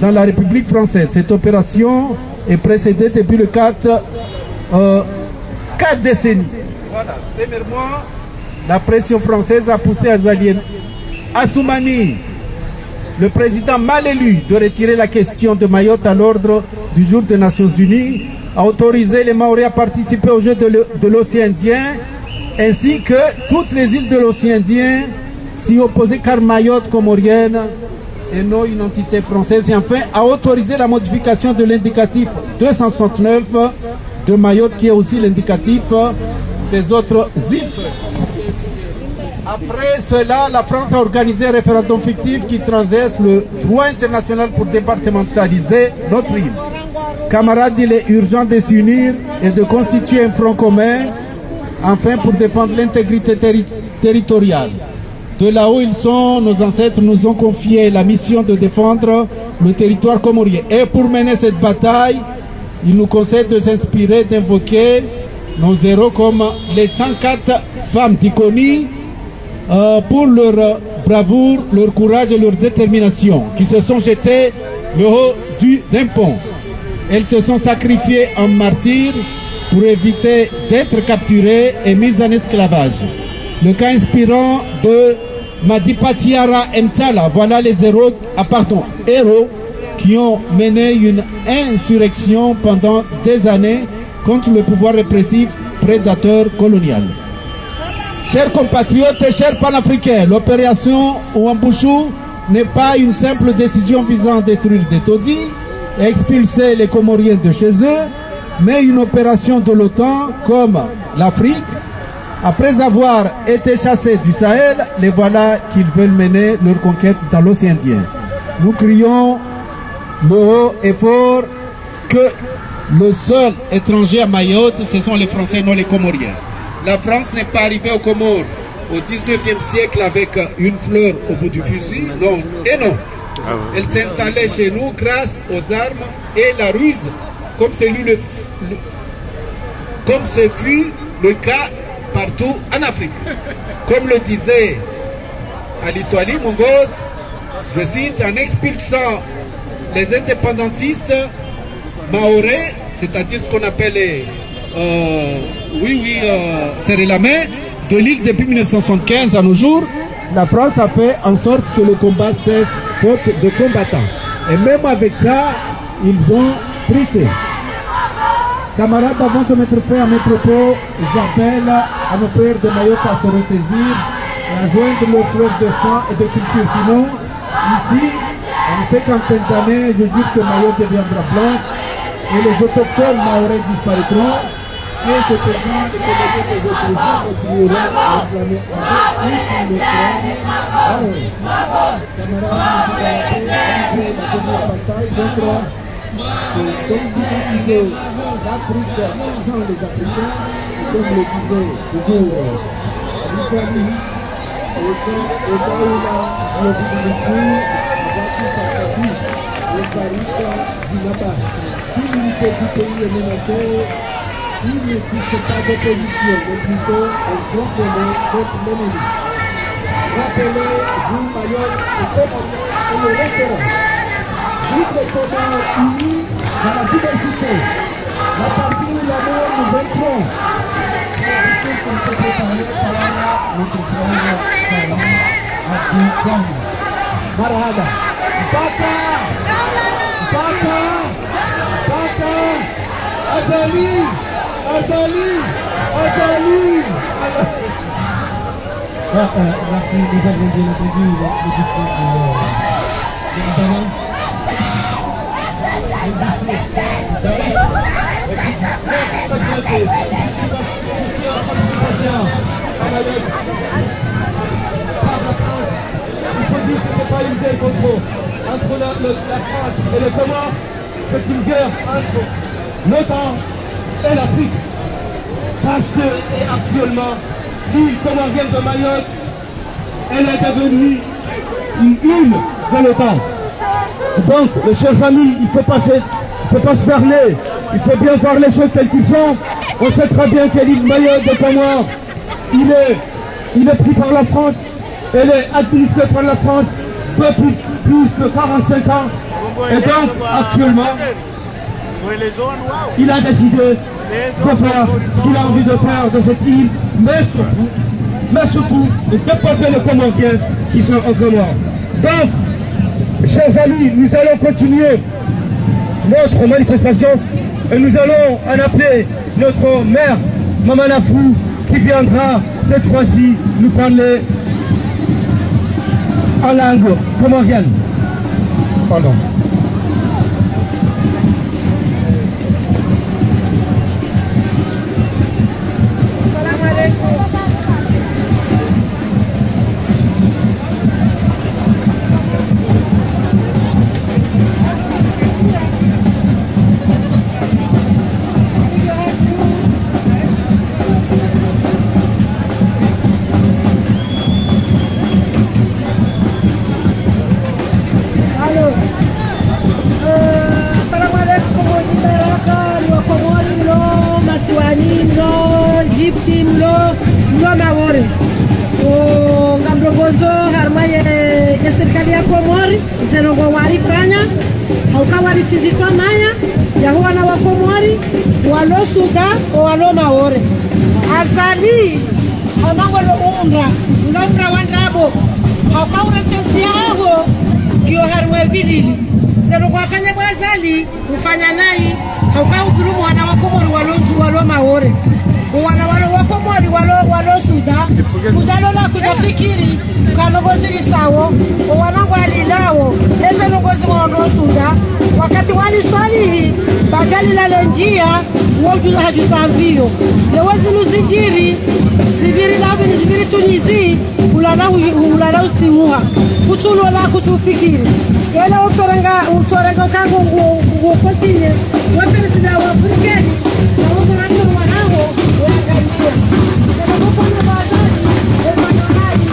dans la République française. Cette opération est précédée depuis le 4 décennies. Voilà. Premièrement, la pression française a poussé Azali Assoumani, le président mal élu, de retirer la question de Mayotte à l'ordre du jour des Nations Unies, a autorisé les Maoris à participer aux Jeux de l'océan Indien, ainsi que toutes les îles de l'océan Indien s'y opposaient car Mayotte comorienne et non une entité française, et enfin a autorisé la modification de l'indicatif 269 de Mayotte, qui est aussi l'indicatif des autres îles. Après cela, la France a organisé un référendum fictif qui transgresse le droit international pour départementaliser notre île. Camarades, il est urgent de s'unir et de constituer un front commun, enfin pour défendre l'intégrité territoriale. De là où ils sont, nos ancêtres nous ont confié la mission de défendre le territoire comorien. Et pour mener cette bataille, il nous conseille de s'inspirer, d'invoquer nos héros comme les 104 femmes d'Iconi, pour leur bravoure, leur courage et leur détermination, qui se sont jetées le haut d'un pont. Elles se sont sacrifiées en martyrs pour éviter d'être capturées et mises en esclavage. Le cas inspirant de Madipatiara Mtala, voilà les héros qui ont mené une insurrection pendant des années contre le pouvoir répressif prédateur colonial. Chers compatriotes et chers panafricains, l'opération Wambushu n'est pas une simple décision visant à détruire des taudis et expulser les Comoriens de chez eux, mais une opération de l'OTAN comme l'Afrique, Après avoir été chassés du Sahel, les voilà qu'ils veulent mener leur conquête dans l'océan Indien. Nous crions le haut et fort que le seul étranger à Mayotte, ce sont les Français, non les Comoriens. La France n'est pas arrivée aux Comores au 19e siècle avec une fleur au bout du fusil, non et non. Elle s'est installée chez nous grâce aux armes et la ruse, comme ce fut le cas partout en Afrique. Comme le disait Ali Swali Mongoz, je cite, en expulsant les indépendantistes maorais, c'est-à-dire ce qu'on appelle serrer la main, de l'île depuis 1975 à nos jours, la France a fait en sorte que le combat cesse faute de combattants. Et même avec ça, ils ont triché. Camarades, avant de mettre fin à mes propos, j'appelle à nos frères de Mayotte à se ressaisir, à joindre leurs fleurs de sang et de culture. Sinon, ici, en 50 d'années, je dis que Mayotte deviendra blanche et les autochtones maorais disparaîtront. Et ce présent de les opposants continueront à réclamer avec le crâne. Camarades, nous avons après la première bataille contre comme disait l'Afrique sans les Africains, comme le disait toujours l'Italie, au cas où la mobilité va tout partir, le Paris du là-bas. Si l'unité du pays est menacée, il n'existe pas d'opposition, mais plutôt un compliment contre l'ennemi. Rappelez-vous, Mayotte est le référent. Vive le combat uni dans la diversité. La partie où l'amour nous vaincrons. C'est ce qu'on peut préparer par notre frère Salam Abdou Marhaba. Baka! Baka! Baka! Azali! Azali! Azali! Merci, nous avons bien entendu le discours de il faut dire que ce n'est pas une guerre entre la France et le Comores, c'est une guerre entre l'OTAN et l'Afrique. Parce que actuellement, l'île comorienne de Mayotte, elle est devenue une île de l'OTAN. Donc, mes chers amis, il ne faut pas se berner, il faut bien voir les choses telles qu'elles sont. On sait très bien que l'île Mayotte de Comores, il est pris par la France, elle est administrée par la France depuis plus de 45 ans. Et donc, actuellement, il a décidé de faire ce qu'il a envie de faire de cette île, mais surtout de déporter les Comoriens qui sont en Comores. Donc, chers amis, nous allons continuer notre manifestation et nous allons en appeler notre maire, Maman Afrou, qui viendra cette fois-ci nous parler en langue comorienne. Pardon. serikali ya Komori zenongo warifanya haukawalitizikwa maya yahuwa na wakomori walosuka walo maore azali onangolo umra wandabo haukaura chensi yao kio harwe bidili zenongo afanya bazali ufanya nai haukaudhulumu wana wakomori walo maore wana wakomori walo suda kudalola kujafikiri kanogozili sawo wanangu alilawo eze nogozi wano suda wakati wali swalihi badali la lenjia wojula haju sanvio lewezi nuzinjiri Tunisie ulala usimuha kutulola kutufikiri ela utorenga kango ngokotine wapenzi wa Burkeni na watu wanao waangalia na kupona baadaye wanahadi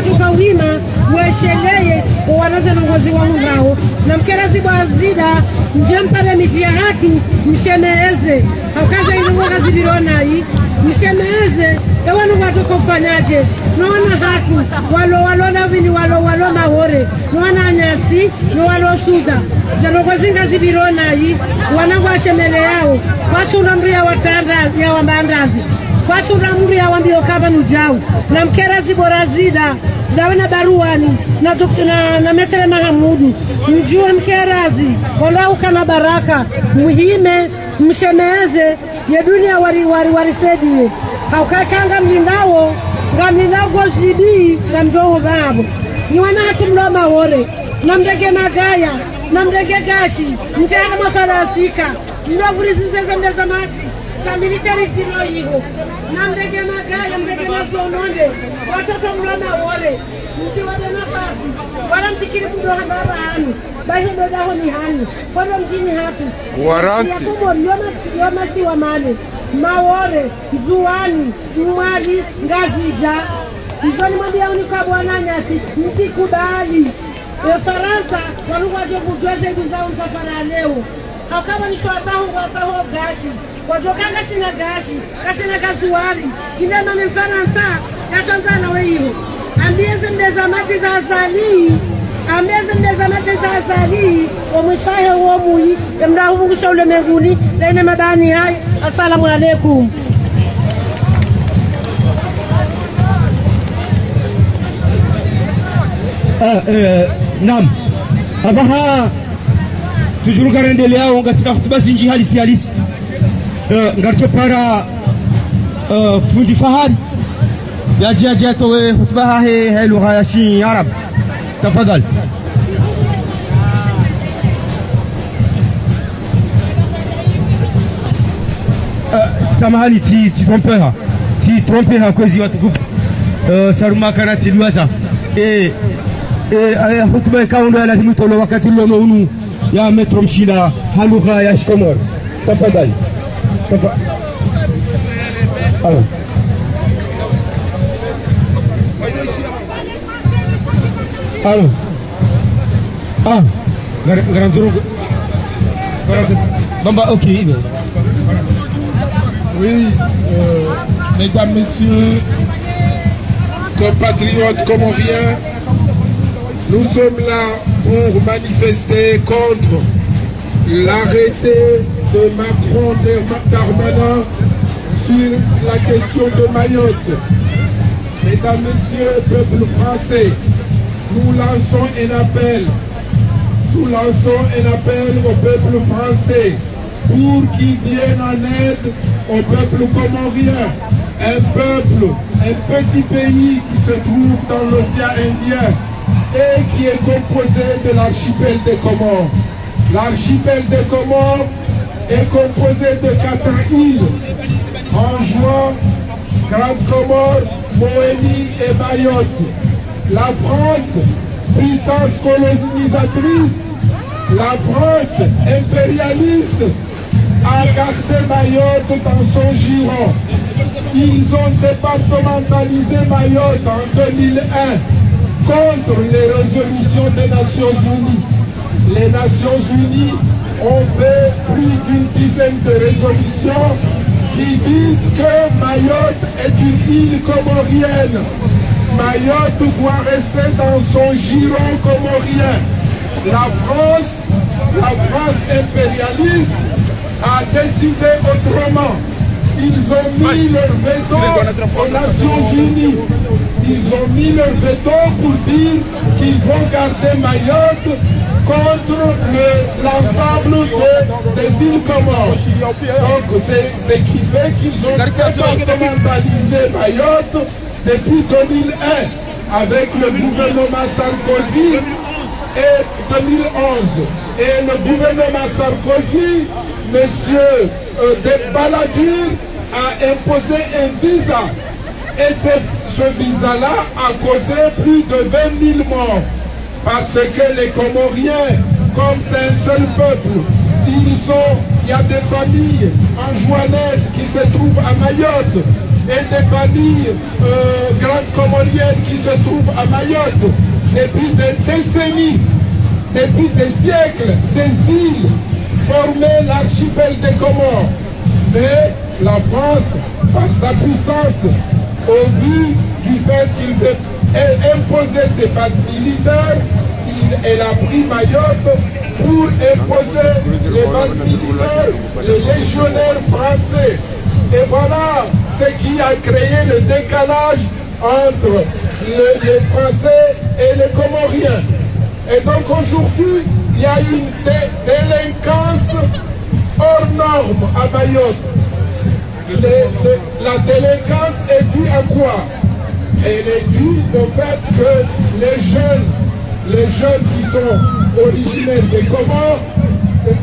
tukawima wesheleye wanaze nongozi wa ngao na mkerezi bwa zida mjempale miti ya hatu mshemeeze haukaza ili mwaka zivirona hii mshemeeze ewanu watu kufanyaje naona hatu walo na vini walo mahore naona nyasi na walo suda zanongozi nga zivirona hii wanangu wa shemele yao watu unamria watanda ya wambandazi watu namuri ya wambio kaba nujau na mkerezi bora zida dawana baruani na Metere Mahamudu mjua mkerezi walau kana baraka muhime mshemeeze ya dunia warisedie haukakanga mlindawo gosibii na mdoho babo ni wanatu mloma wore na mdege magaya na mdege gashi mtega mafarasika mlovurizinzeze mdeza mati za militari zino hivo na mdege magaya mdege mazononde watoto mloma wore msiwade nafasi wala mtikiri kudoha baba hanu bahi mdodaho ni hanu kono mjini hatu Waranti yoma si wa male mawore zuani mwali ngazija izoni mwambia unika bwana nyasi msikubali Faransa walikuwa jogugweze bizao msafara leo hakawa ni shwataho gashi wajokanga sina gashi kasina kazuari kile mane Faransa yatonzana weyo ambieze mdezamati za azali omwisahe womuyi emdahuvungusha ulemenguni lene mabani hai assalamu alaikum. Naam, abaha tujuru karendelea onga sina hutuba zinji halisi ngarcho para fundi fahari yaji towe hutuba hahe lugha ya shi arab tafadhali. Samahani ti trompeha kwezi watukufu saruma kana tiluaza hutuba kaundo ya lazimu tolo wakati lono unu ya metro mshida halugha ya Shikomor tafadhali. Garanzoro Bamba, ok. Oui, mesdames, messieurs, compatriotes comoriens, nous sommes là pour manifester contre l'arrêté de Macron Darmanin sur la question de Mayotte. Mesdames, messieurs, peuple français, nous lançons un appel au peuple français pour qu'il vienne en aide au peuple comorien, un petit pays qui se trouve dans l'océan Indien et qui est composé de l'archipel des Comores. L'archipel des Comores est composé de 4 îles, Anjouan, Grande Comore, Mohélie et Mayotte. La France, puissance colonisatrice, la France impérialiste a gardé Mayotte dans son giron. Ils ont départementalisé Mayotte en 2001 contre les résolutions des Nations Unies. Les Nations Unies ont fait plus d'une dizaine de résolutions qui disent que Mayotte est une île comorienne. Mayotte doit rester dans son giron comorien. La France impérialiste a décidé autrement. ils ont mis leur veto aux Nations Unies. Ils ont mis leur veto pour dire qu'ils vont garder Mayotte contre l'ensemble des îles Comores. Donc c'est ce qui fait qu'ils ont départementalisé Mayotte depuis 2001 avec le gouvernement Sarkozy et 2011. Et le gouvernement Sarkozy, monsieur Balladur, a imposé un visa. Et ce visa-là a causé plus de 20 000 morts. Parce que les Comoriens, comme c'est un seul peuple, il y a des familles anjouanaises qui se trouvent à Mayotte et des familles grandes comoriennes qui se trouvent à Mayotte depuis des décennies, depuis des siècles. Ces îles formaient l'archipel des Comores. Mais la France, par sa puissance, au vu du fait qu'il veut imposer ses bases militaires, elle a pris Mayotte pour imposer les bases militaires, les légionnaires français. Et voilà ce qui a créé le décalage entre les Français et les Comoriens. Et donc aujourd'hui, il y a une délinquance hors norme à Mayotte. La délinquance est due à quoi? Elle est due au fait que les jeunes qui sont originaires des Comores,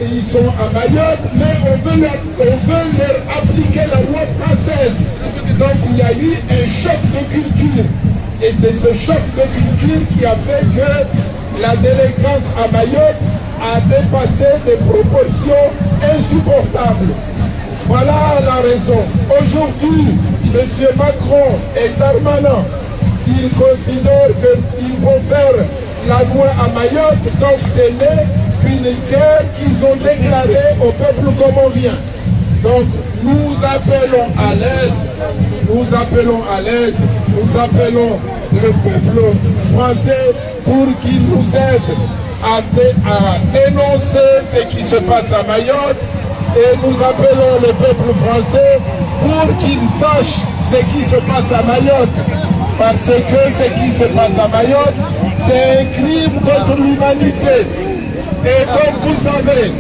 ils sont à Mayotte, mais on veut leur appliquer la loi française. Donc il y a eu un choc de culture. Et c'est ce choc de culture qui a fait que la délinquance à Mayotte a dépassé des proportions insupportables. Voilà la raison. Aujourd'hui, M. Macron et Darmanin, ils considèrent qu'ils vont faire la loi à Mayotte, donc ce n'est qu'une guerre qu'ils ont déclarée au peuple comorien. Donc nous appelons à l'aide, nous appelons le peuple français pour qu'il nous aide à dénoncer ce qui se passe à Mayotte. Et nous appelons le peuple français pour qu'il sache ce qui se passe à Mayotte. Parce que ce qui se passe à Mayotte, c'est un crime contre l'humanité. Et comme vous savez,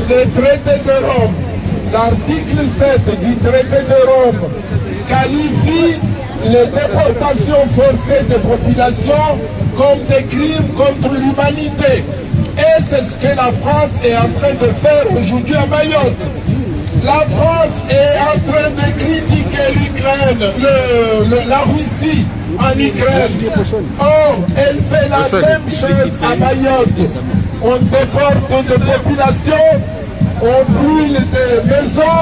le traité de Rome, l'article 7 du traité de Rome, qualifie les déportations forcées des populations comme des crimes contre l'humanité. Et c'est ce que la France est en train de faire aujourd'hui à Mayotte. La France est en train de critiquer l'Ukraine, la Russie en Ukraine. Or, elle fait la même chose à Mayotte. On déporte des populations, on brûle des maisons,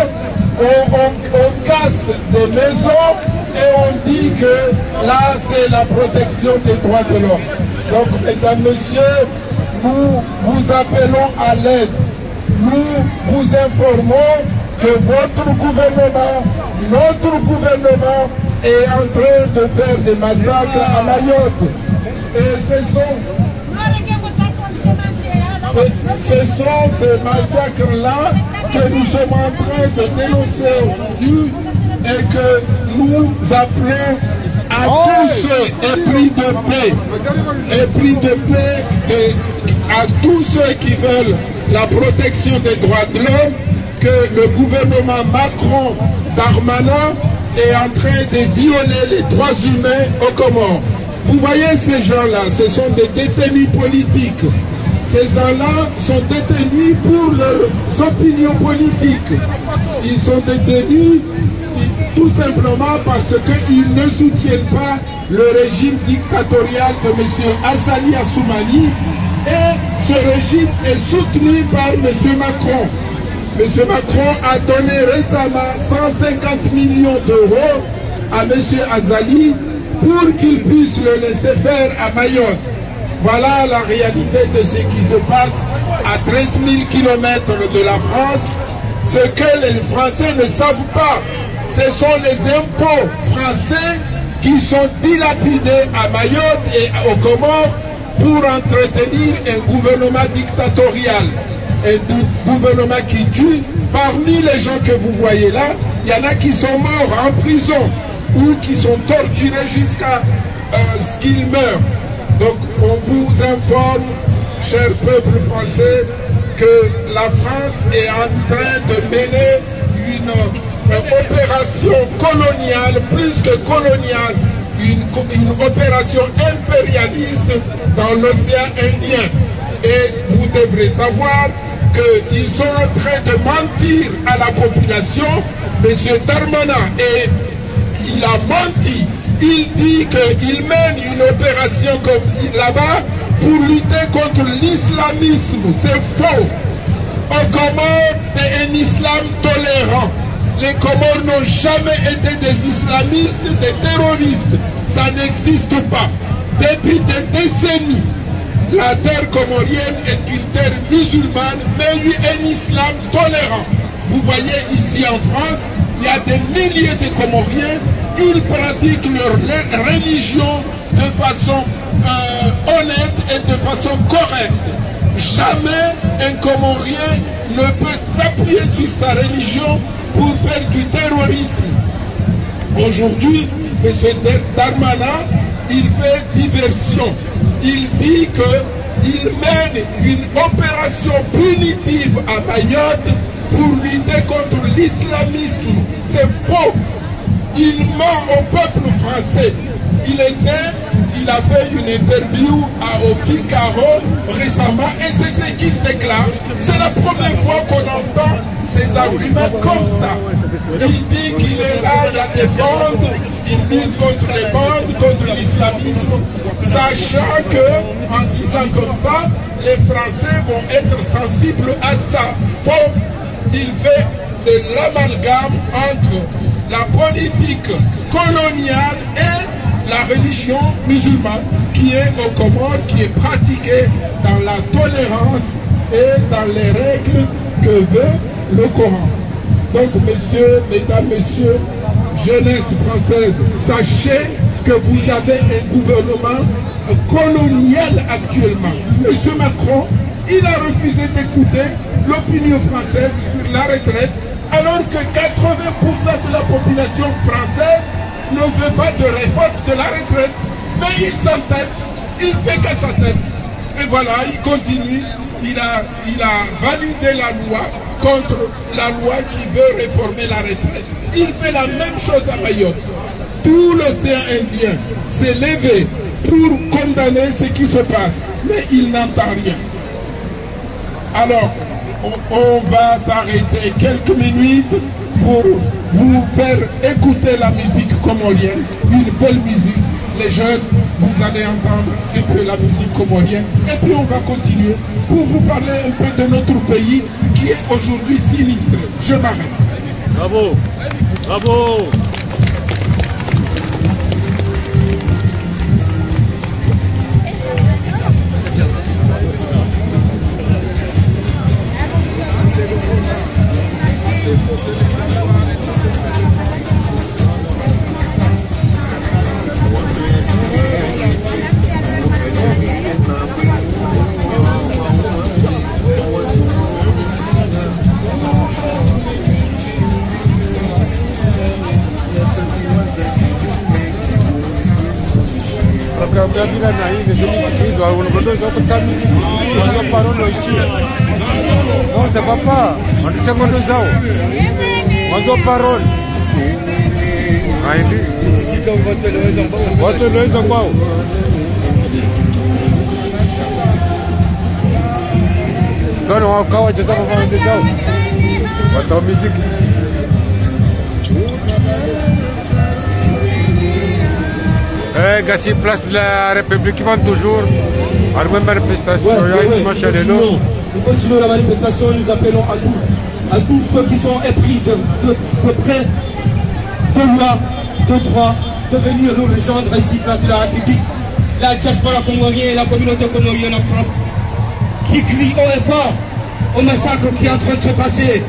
on casse des maisons et on dit que là, c'est la protection des droits de l'homme. Donc, mesdames, messieurs, nous vous appelons à l'aide. Nous vous informons que votre gouvernement, notre gouvernement est en train de faire des massacres à Mayotte. Et ce sont ces massacres-là que nous sommes en train de dénoncer aujourd'hui et que nous appelons à tous ceux épris de paix, à tous ceux qui veulent la protection des droits de l'homme, que le gouvernement Macron-Darmanin est en train de violer les droits humains aux Comores. Vous voyez ces gens-là, ce sont des détenus politiques. Ces gens-là sont détenus pour leurs opinions politiques. Ils sont détenus tout simplement parce qu'ils ne soutiennent pas le régime dictatorial de M. Azali Assoumani. Et ce régime est soutenu par M. Macron. M. Macron a donné récemment 150 millions d'euros à M. Azali pour qu'il puisse le laisser faire à Mayotte. Voilà la réalité de ce qui se passe à 13 000 km de la France. Ce que les Français ne savent pas, ce sont les impôts français qui sont dilapidés à Mayotte et aux Comores pour entretenir un gouvernement dictatorial. Un gouvernement qui tue. Parmi les gens que vous voyez là, Il y en a qui sont morts en prison ou qui sont torturés jusqu'à ce qu'ils meurent. Donc on vous informe, cher peuple français, que la France est en train de mener une opération coloniale, plus que coloniale, une opération impérialiste dans l'océan Indien. Et vous devrez savoir qu'ils sont en train de mentir à la population. Monsieur Darmanin, et il a menti. Il dit qu'il mène une opération comme là-bas pour lutter contre l'islamisme. C'est faux. Au Comores, c'est un islam tolérant. Les Comores n'ont jamais été des islamistes, des terroristes. Ça n'existe pas. Depuis des décennies, la terre comorienne est une terre musulmane, mais un islam tolérant. Vous voyez ici en France, il y a des milliers de Comoriens, ils pratiquent leur religion de façon honnête et de façon correcte. Jamais un Comorien ne peut s'appuyer sur sa religion pour faire du terrorisme. Aujourd'hui, M. Darmanin, il fait diversion. Il dit qu'il mène une opération punitive à Mayotte pour lutter contre l'islamisme. C'est faux. Il ment au peuple français. Il a fait une interview au Figaro récemment et c'est ce qu'il déclare. C'est la première fois qu'on entend des arguments comme ça. Il dit qu'il est là, il y a des bandes, il lutte contre les bandes, contre l'islamisme, sachant que, en disant comme ça, les Français vont être sensibles à ça. Faux. Il fait de l'amalgame entre la politique coloniale et la religion musulmane qui est aux Comores, qui est pratiquée dans la tolérance et dans les règles que veut le Coran. Donc, messieurs, mesdames, messieurs, jeunesse française, sachez que vous avez un gouvernement colonial actuellement. Monsieur Macron, il a refusé d'écouter l'opinion française sur la retraite, alors que 80% de la population française ne veut pas de réforme de la retraite. Mais il s'entête, il fait qu'à sa tête. Et voilà, il continue, il a validé la loi contre la loi qui veut réformer la retraite. Il fait la même chose à Mayotte. Tout l'océan Indien s'est levé pour condamner ce qui se passe, mais il n'entend rien. Alors, on va s'arrêter quelques minutes pour vous faire écouter la musique comorienne, une belle musique. Les jeunes, vous allez entendre un peu la musique comorienne. Et puis on va continuer pour vous parler un peu de notre pays qui est aujourd'hui sinistre. Je m'arrête. Bravo, bravo. Non, ça va pas. On dit seconde zao. On doit parole. Non, non, encore, on va faire musique. Gassi, place de la République, qui vont toujours à la même manifestation. Nous continuons la manifestation, nous appelons à tous ceux qui sont épris de près, de loi, de droit, de venir nous rejoindre ici, place de la République, la diaspora comorienne et la communauté comorienne en France, qui crie haut et fort au massacre qui est en train de se passer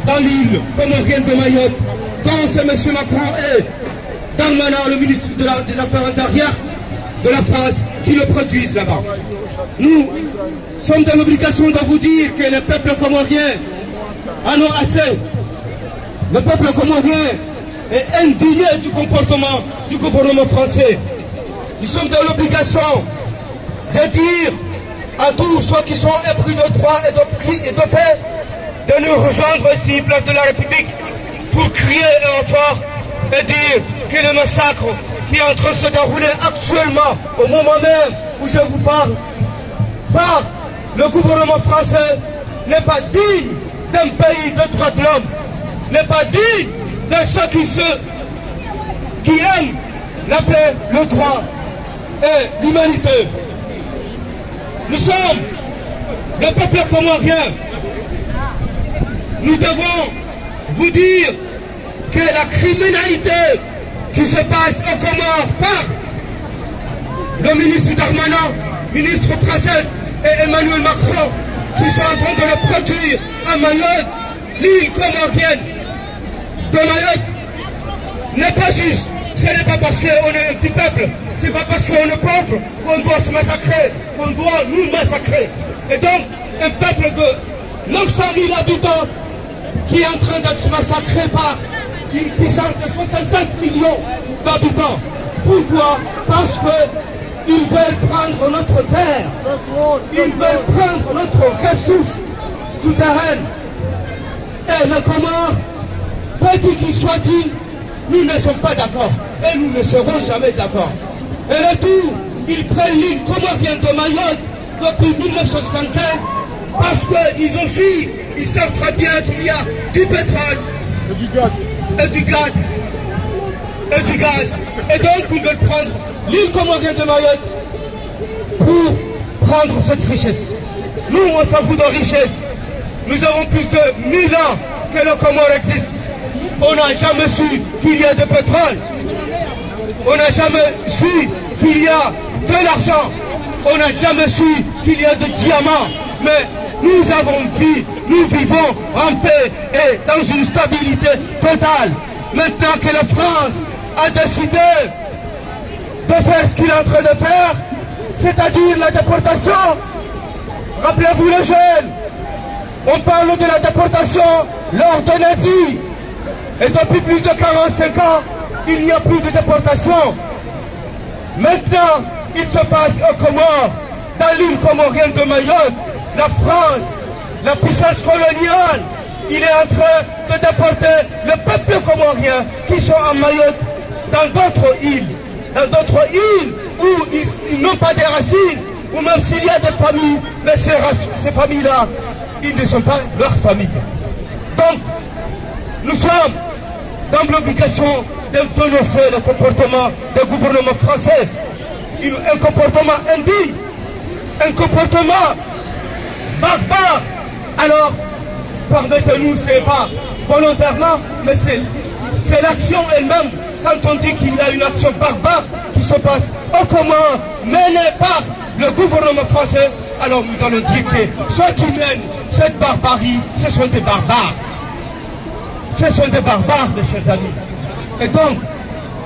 dans l'île comorienne de Mayotte, quand c'est M. Macron et Darmanin, le ministre des Affaires intérieures de la France, qui le produisent là-bas. Nous sommes dans l'obligation de vous dire que le peuple comorien en a assez Le peuple comorien est indigné du comportement du gouvernement français. Nous sommes dans l'obligation de dire à tous ceux qui sont épris de droit et de paix de nous rejoindre ici, place de la République, pour crier fort et dire que le massacre qui est en train de se dérouler actuellement, au moment même où je vous parle, par le gouvernement français, n'est pas digne d'un pays de droits de l'homme, n'est pas digne de ceux qui aiment la paix, le droit et l'humanité. Nous sommes le peuple comorien. Nous devons vous dire que la criminalité qui se passe aux Comores par le ministre Darmanin, ministre français et Emmanuel Macron, qui sont en train de le produire à Mayotte, l'île comorienne de Mayotte, n'est pas juste. Ce n'est pas parce qu'on est un petit peuple, c'est pas parce qu'on est pauvre qu'on doit se massacrer, qu'on doit nous massacrer. Et donc, un peuple de 900 000 habitants qui est en train d'être massacré par une puissance de 65 millions d'habitants. Pourquoi? Parce qu'ils veulent prendre notre terre, ils veulent prendre notre ressource souterraine. Et le Comores, petit qu'il soit dit, nous ne sommes pas d'accord et nous ne serons jamais d'accord. Et le tout, ils prennent l'île comorienne de Mayotte depuis 1975 parce qu'ils ont su, ils savent très bien qu'il y a du pétrole et du gaz. Et donc ils veulent prendre l'île comorienne de Mayotte pour prendre cette richesse. Nous, on s'en fout de richesse. Nous avons plus de 1000 ans que le Comore existe. On n'a jamais su qu'il y a de pétrole. On n'a jamais su qu'il y a de l'argent. On n'a jamais su qu'il y a de diamants. Mais nous avons vu, nous vivons en paix et dans une stabilité totale. Maintenant que la France a décidé de faire ce qu'il est en train de faire, c'est-à-dire la déportation. Rappelez-vous les jeunes, on parle de la déportation lors de nazis. Et depuis plus de 45 ans, il n'y a plus de déportation. Maintenant, il se passe aux Comores, dans l'île comorienne de Mayotte, la France, la puissance coloniale, il est en train de déporter le peuple comorien qui sont à Mayotte dans d'autres îles. Dans d'autres îles où ils n'ont pas de racines, ou même s'il y a des familles, mais ces familles-là, ils ne sont pas leurs familles. Donc, nous sommes dans l'obligation de dénoncer le comportement du gouvernement français. Un comportement indigne, un comportement barbare. Alors, permettez-nous, c'est pas volontairement, mais c'est l'action elle-même. Quand on dit qu'il y a une action barbare qui se passe aux Comores, menée par le gouvernement français, alors nous allons dire que ceux qui mènent cette barbarie, ce sont des barbares. Ce sont des barbares, mes chers amis. Et donc,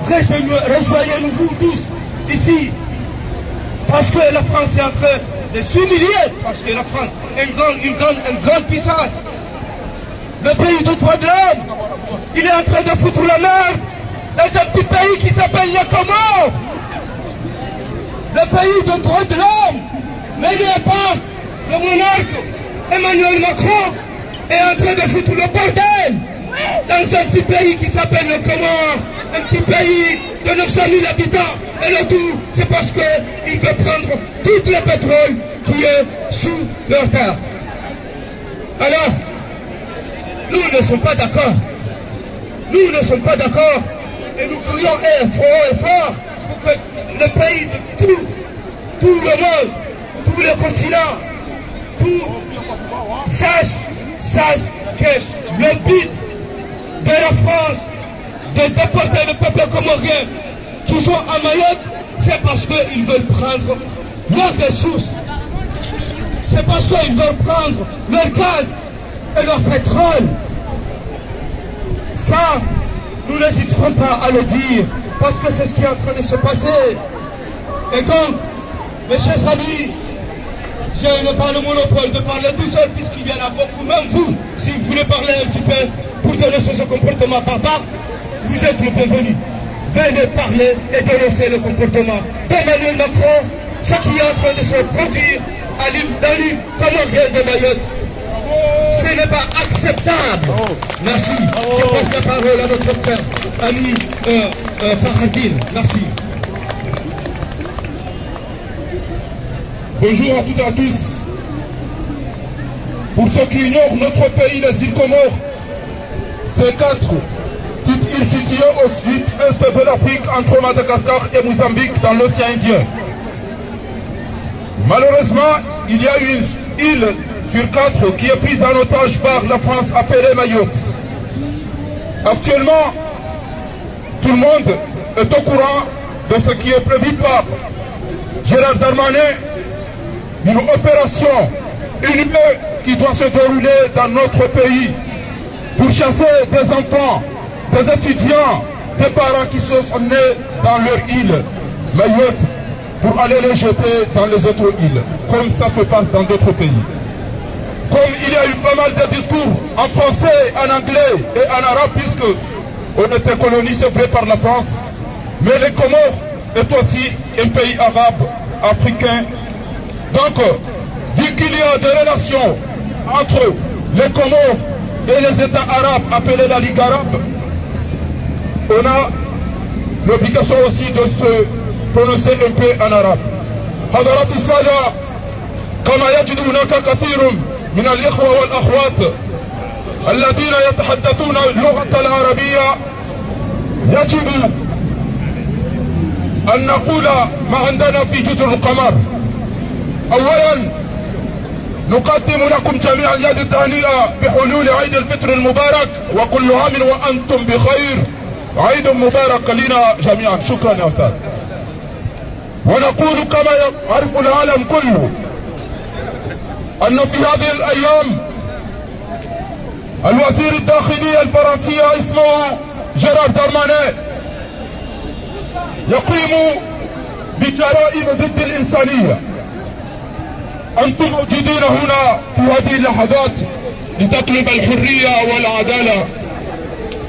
rejoignez-nous tous ici, parce que la France est en train de s'humilier, parce que la France est une grande puissance. Le pays de droits de l'homme, il est en train de foutre la merde dans un petit pays qui s'appelle les Comores. Le pays de droits de l'homme, mené par le monarque Emmanuel Macron, est en train de foutre le bordel dans un petit pays qui s'appelle le Comores, un petit pays de 900 000 habitants. Et le tout, c'est parce qu'il veut prendre tout le pétrole qui est sous leur terre. Alors, nous ne sommes pas d'accord. Nous ne sommes pas d'accord. Et nous crions fort pour que le pays de tout le monde, tous les continents, tout sache que le but de la France de déporter le peuple comorien qui sont à Mayotte, c'est parce qu'ils veulent prendre leurs ressources. C'est parce qu'ils veulent prendre leur gaz et leur pétrole. Ça, nous n'hésiterons pas à le dire, parce que c'est ce qui est en train de se passer. Et donc, mes chers amis, je n'ai pas le monopole de parler tout seul, puisqu'il y en a beaucoup, même vous, si vous voulez parler un petit peu, pour dénoncer ce comportement barbare, vous êtes le bienvenu. Venez parler et dénoncer le comportement d'Emmanuel Macron, ce qui est en train de se produire dans l'île comorienne de Mayotte. Ce n'est pas acceptable. Merci. Je passe la parole à notre frère, ami Fakhreddine. Merci. Bonjour à toutes et à tous. Pour ceux qui ignorent notre pays, les îles Comores, c'est 4 petites îles situées au sud-est de l'Afrique entre Madagascar et Mozambique dans l'océan Indien. Malheureusement, il y a une île sur 4 qui est prise en otage par la France appelée Mayotte. Actuellement, tout le monde est au courant de ce qui est prévu par Gérald Darmanin, une opération inhumaine qui doit se dérouler dans notre pays pour chasser des enfants, des étudiants, des parents qui se sont nés dans leur île, Mayotte, pour aller les jeter dans les autres îles, comme ça se passe dans d'autres pays. Comme il y a eu pas mal de discours en français, en anglais et en arabe, puisque on était colonisé, c'est vrai, par la France, mais les Comores est aussi un pays arabe, africain. Donc, vu qu'il y a des relations entre les Comores et les États arabes appelés la Ligue arabe, on a l'obligation aussi de se prononcer un peu en arabe. حضرات السادة، كما يجد هناك كثير من الإخوة والأخوات الذين يتحدثون اللغة العربية، يجب أن نقول ما عندنا في جزر القمر. أولا نقدم لكم جميعا يد التهنئة بحلول عيد الفطر المبارك، وكل عام وأنتم بخير. عيد مبارك لنا جميعا. شكرا يا أستاذ. ونقول كما يعرف العالم كله أن في هذه الأيام الوزير الداخلية الفرنسية اسمه جيرارد دارماني يقيم بجرائم ضد الإنسانية. أنتم موجودين هنا في هذه اللحظات لتطلب الحرية والعدالة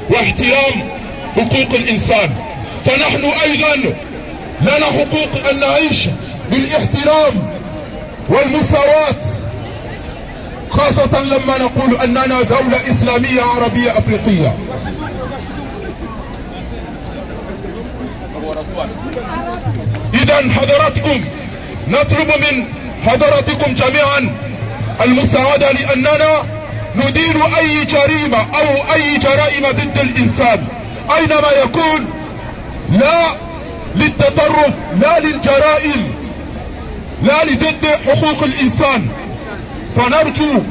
واحترام حقوق الإنسان، فنحن أيضا لنا حقوق أن نعيش بالاحترام والمساواة، خاصة لما نقول أننا دولة إسلامية عربية أفريقية. إذن حضراتكم نطلب من حضراتكم جميعا المساعدة، لأننا ندير أي جريمة أو أي جرائم ضد الإنسان أينما يكون، لا للتطرف، لا للجرائم، لا لضد حقوق الإنسان. فنرجو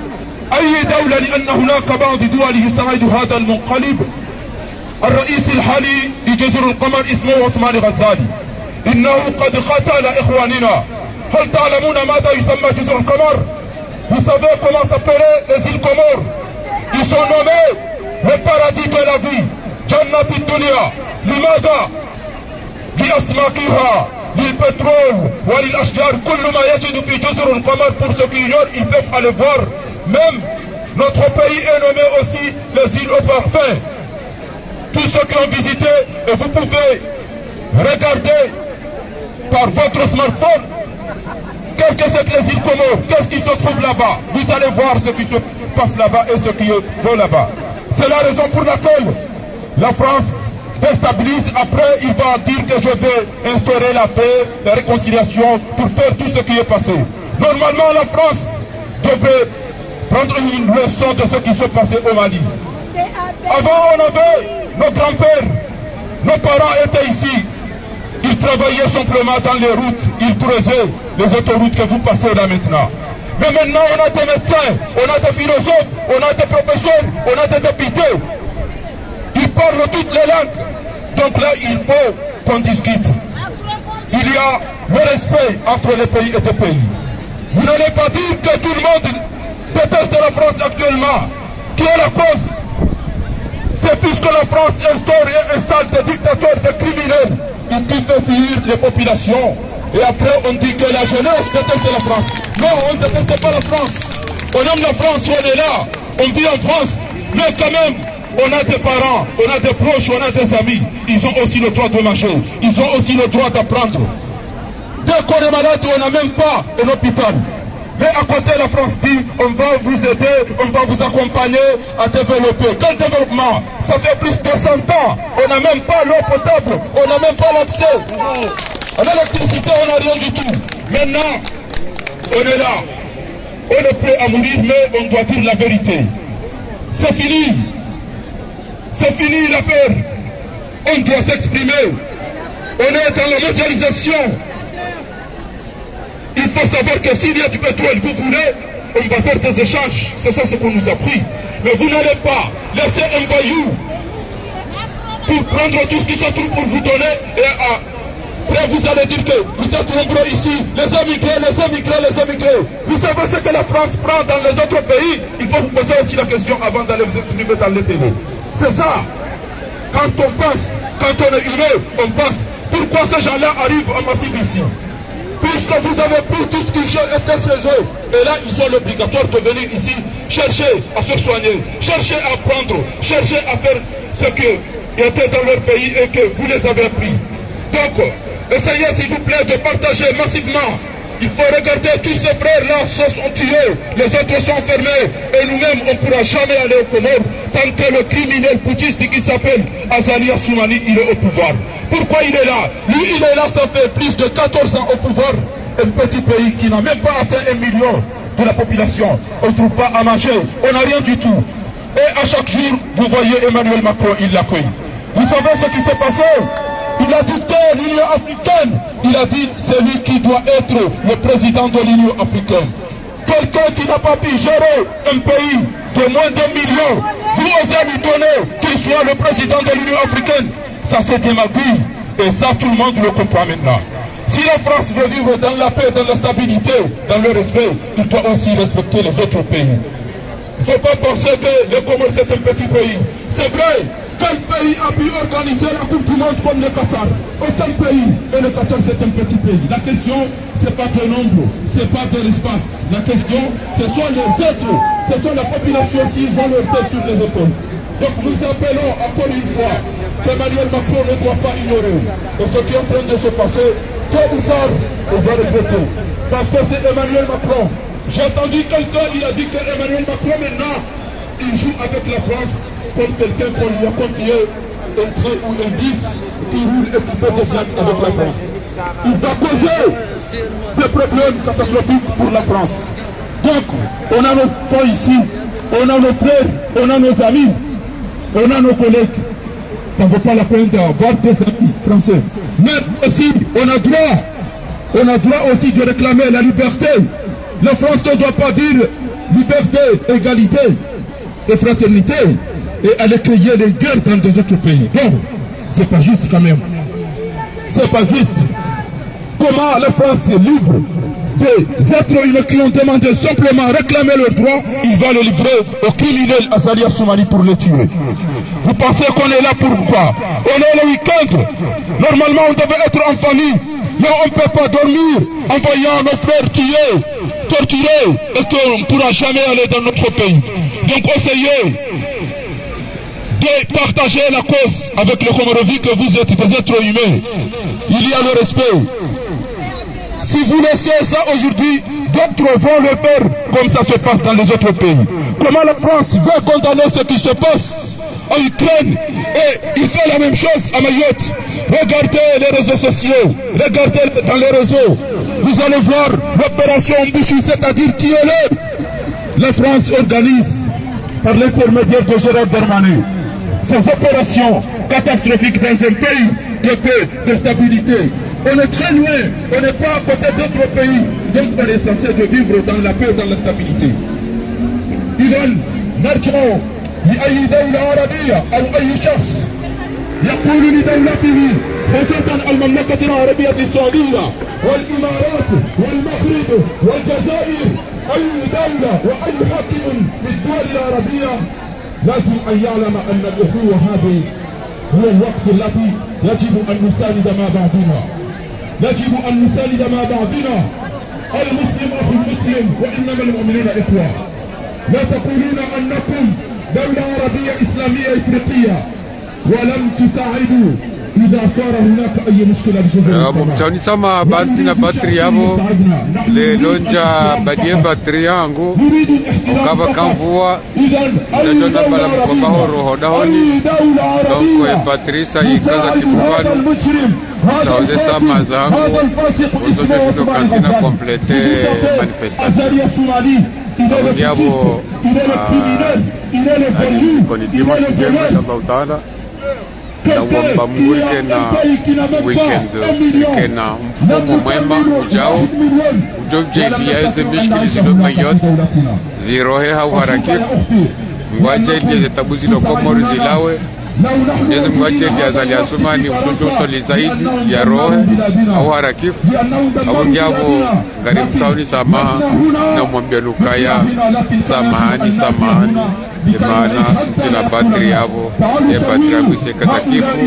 أي دولة، لأن هناك بعض دول يساعد هذا المنقلب. الرئيس الحالي لجزر القمر اسمه عثمان غزالي، إنه قد قتل إخواننا. هل تعلمون ماذا يسمى جزر القمر؟ Vous savez comment s'appelaient les îles Comores? Ils sont nommés le paradis de la vie. Jannat ad-dunya. لماذا؟ لأسماكها، للبترول وللأشجار. كل ما يجد في جزر القمر. Pour ceux qui ignorent, ils peuvent aller voir. Même notre pays est nommé aussi les îles au parfum. Tous ceux qui ont visité, et vous pouvez regarder par votre smartphone, qu'est-ce que c'est que les îles Comores? Qu'est-ce qui se trouve là-bas? Vous allez voir ce qui se passe là-bas et ce qui est beau là-bas. C'est la raison pour laquelle la France déstabilise. Après, il va dire que je vais instaurer la paix, la réconciliation, pour faire tout ce qui est passé. Normalement, la France devrait prendre une leçon de ce qui se passait au Mali. Avant, on avait nos grands-pères, nos parents étaient ici. Ils travaillaient simplement dans les routes, ils creusaient les autoroutes que vous passez là maintenant. Mais maintenant, on a des médecins, on a des philosophes, on a des professeurs, on a des députés. Ils parlent toutes les langues. Donc là, il faut qu'on discute. Il y a le respect entre les pays et les pays. Vous n'allez pas dire que tout le monde déteste la France actuellement. Qui est la cause? C'est puisque la France instaure et installe des dictateurs, des criminels, et qui fait fuir les populations. Et après, on dit que la jeunesse déteste la France. Non, on ne déteste pas la France. On aime la France, on est là. On vit en France. Mais quand même, On a des parents, on a des proches, on a des amis. Ils ont aussi le droit de manger. Ils ont aussi le droit d'apprendre. Dès qu'on est malade, on n'a même pas un hôpital. Mais à côté, la France dit, on va vous aider, on va vous accompagner à développer. Quel développement? Ça fait plus de 100 ans. On n'a même pas l'eau potable, on n'a même pas l'accès. À l'électricité, on n'a rien du tout. Maintenant, on est là. On est prêt à mourir, mais on doit dire la vérité. C'est fini. C'est fini la peur. On doit s'exprimer. On est dans la mondialisation. Il faut savoir que s'il y a du pétrole, vous voulez, on va faire des échanges. C'est ça ce qu'on nous a pris. Mais vous n'allez pas laisser un voyou pour prendre tout ce qui se trouve pour vous donner. Et après, vous allez dire que vous êtes nombreux ici, les émigrés, les émigrés, les émigrés. Vous savez ce que la France prend dans les autres pays? Il faut vous poser aussi la question avant d'aller vous exprimer dans les télé. C'est ça. Quand on pense, quand on est humain, on pense. Pourquoi ces gens-là arrivent en massif ici? Puisque vous avez pris tout ce qui était chez eux. Et là, ils sont l'obligatoire de venir ici, chercher à se soigner, chercher à apprendre, chercher à faire ce qui était dans leur pays et que vous les avez pris. Donc, essayez s'il vous plaît de partager massivement. Il faut regarder tous ces frères-là se sont tués, les autres sont fermés, et nous-mêmes on ne pourra jamais aller au Comores tant que le criminel putschiste qui s'appelle Azali Assoumani, il est au pouvoir. Pourquoi il est là? Lui, il est là, ça fait plus de 14 ans au pouvoir. Un petit pays qui n'a même pas atteint 1 million de la population. On ne trouve pas à manger, on n'a rien du tout. Et à chaque jour, vous voyez Emmanuel Macron, il l'accueille. Vous savez ce qui s'est passé? Il a dicté l'Union africaine. Il a dit c'est lui qui doit être le président de l'Union africaine. Quelqu'un qui n'a pas pu gérer un pays de moins d'1 million, vous osez lui donner qu'il soit le président de l'Union africaine. Ça c'est démagogie. Et ça tout le monde le comprend maintenant. Si la France veut vivre dans la paix, dans la stabilité, dans le respect, il doit aussi respecter les autres pays. Il ne faut pas penser que le Comores c'est un petit pays. C'est vrai. Quel pays a pu organiser la Coupe du Monde comme le Qatar? Aucun pays. Et le Qatar, c'est un petit pays. La question, ce n'est pas de nombre, ce n'est pas de l'espace. La question, ce sont les êtres, ce sont la population s'ils ont leur tête sur les épaules. Donc nous appelons encore une fois qu'Emmanuel Macron ne doit pas ignorer. Et ce qui est en train de se passer, tôt ou tard, on doit regretter. Parce que c'est Emmanuel Macron. J'ai entendu quelqu'un, il a dit qu'Emmanuel Macron maintenant, il joue avec la France comme quelqu'un qu'on lui a confié un train ou un bus qui roule et qui fait des blagues avec la France. Il va causer des problèmes catastrophiques pour la France. Donc, on a nos frères ici, on a nos frères, on a nos amis, on a nos collègues. Ça ne vaut pas la peine d'avoir des amis français. Mais aussi, on a droit aussi de réclamer la liberté. La France ne doit pas dire liberté, égalité et fraternité et aller créer les guerres dans des autres pays. Non, c'est pas juste quand même. C'est pas juste. Comment la France livre des êtres humains qui ont demandé simplement réclamer leurs droits, il va le livrer au criminel Azali Assoumani pour les tuer. Vous pensez qu'on est là pour quoi? On est le week-end. Normalement on devait être en famille, mais on ne peut pas dormir en voyant nos frères tués, torturés, et qu'on ne pourra jamais aller dans notre pays. Donc essayez de partager la cause avec le Comorovi que vous êtes des êtres humains. Il y a le respect. Si vous laissez ça aujourd'hui, d'autres vont le faire comme ça se passe dans les autres pays. Comment la France veut condamner ce qui se passe en Ukraine et il fait la même chose à Mayotte? Regardez les réseaux sociaux, regardez dans les réseaux. Vous allez voir l'opération Mbouchou, c'est-à-dire tuer-les. La France organise par l'intermédiaire de Gérald Darmanin ces opérations catastrophiques dans un pays de paix, de stabilité. On est très loin, on n'est pas à côté d'autres pays, donc on est censé de vivre dans la paix, dans la stabilité. إذن نرجع لأي دولة عربية أو أي شخص يقول لدولته خاصة المملكة العربية السعودية والإمارات والمغرب والجزائر أي دولة وأي حاكم للدول العربية لازم أن يعلم أن الأخوة هذه هو الوقت الذي يجب أن نساند مع بعضنا. يجب أن نساند مع بعضنا. المسلم أخو المسلم وإنما المؤمنون إخوة. لا تقولون أنكم دولة عربية إسلامية إفريقية ولم تساعدوا إذا صار هناك أي مشكلة بجزر mtaoni sama banti na batri yabo le lonja badie batri yangu ukava kamvua ndajona bala mkoba horo hodahoni donko e batri sa ikaza kifuvanu taoze sama zangu uzote tuto kantina komplete manifestation yabo koni dimanche njema inshallah taala na uomba Mungu na mfumo mwema ujao ujojeiviaze mishkili ziloma yote zirohe hauharakifu ngwaje ilieze tabu zilo Komori zilawe Mwenyezi Mungu ajalie azali asumani mtoto usoli zaidi ya rohe hauharakifu abungiabo ngari mtauni samaha na umwambia Lukaya samahani imana sina batri yabo batri yangu isekatakifu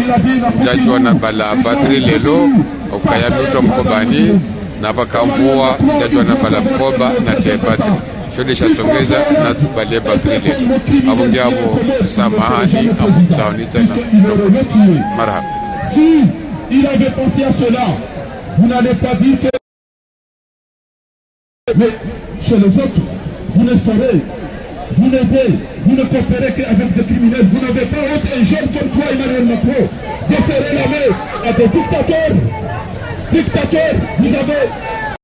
mjajwa na bala batri lelo ukayamutwa mkobani na pakamvua mjajwa na bala mkoba na te batri shode shasongeza na tubale batri lelo abungiabo samahani amutaoni tena marhaba. Si il avait pensé à cela, vous n'allez pas dire que mais chez les autres vous ne savez, vous n'aidez, vous ne coopérez qu'avec des criminels. Vous n'avez pas honte, un jeune comme toi, Emmanuel Macron, de serrer la main à des dictateurs. Dictateurs, vous avez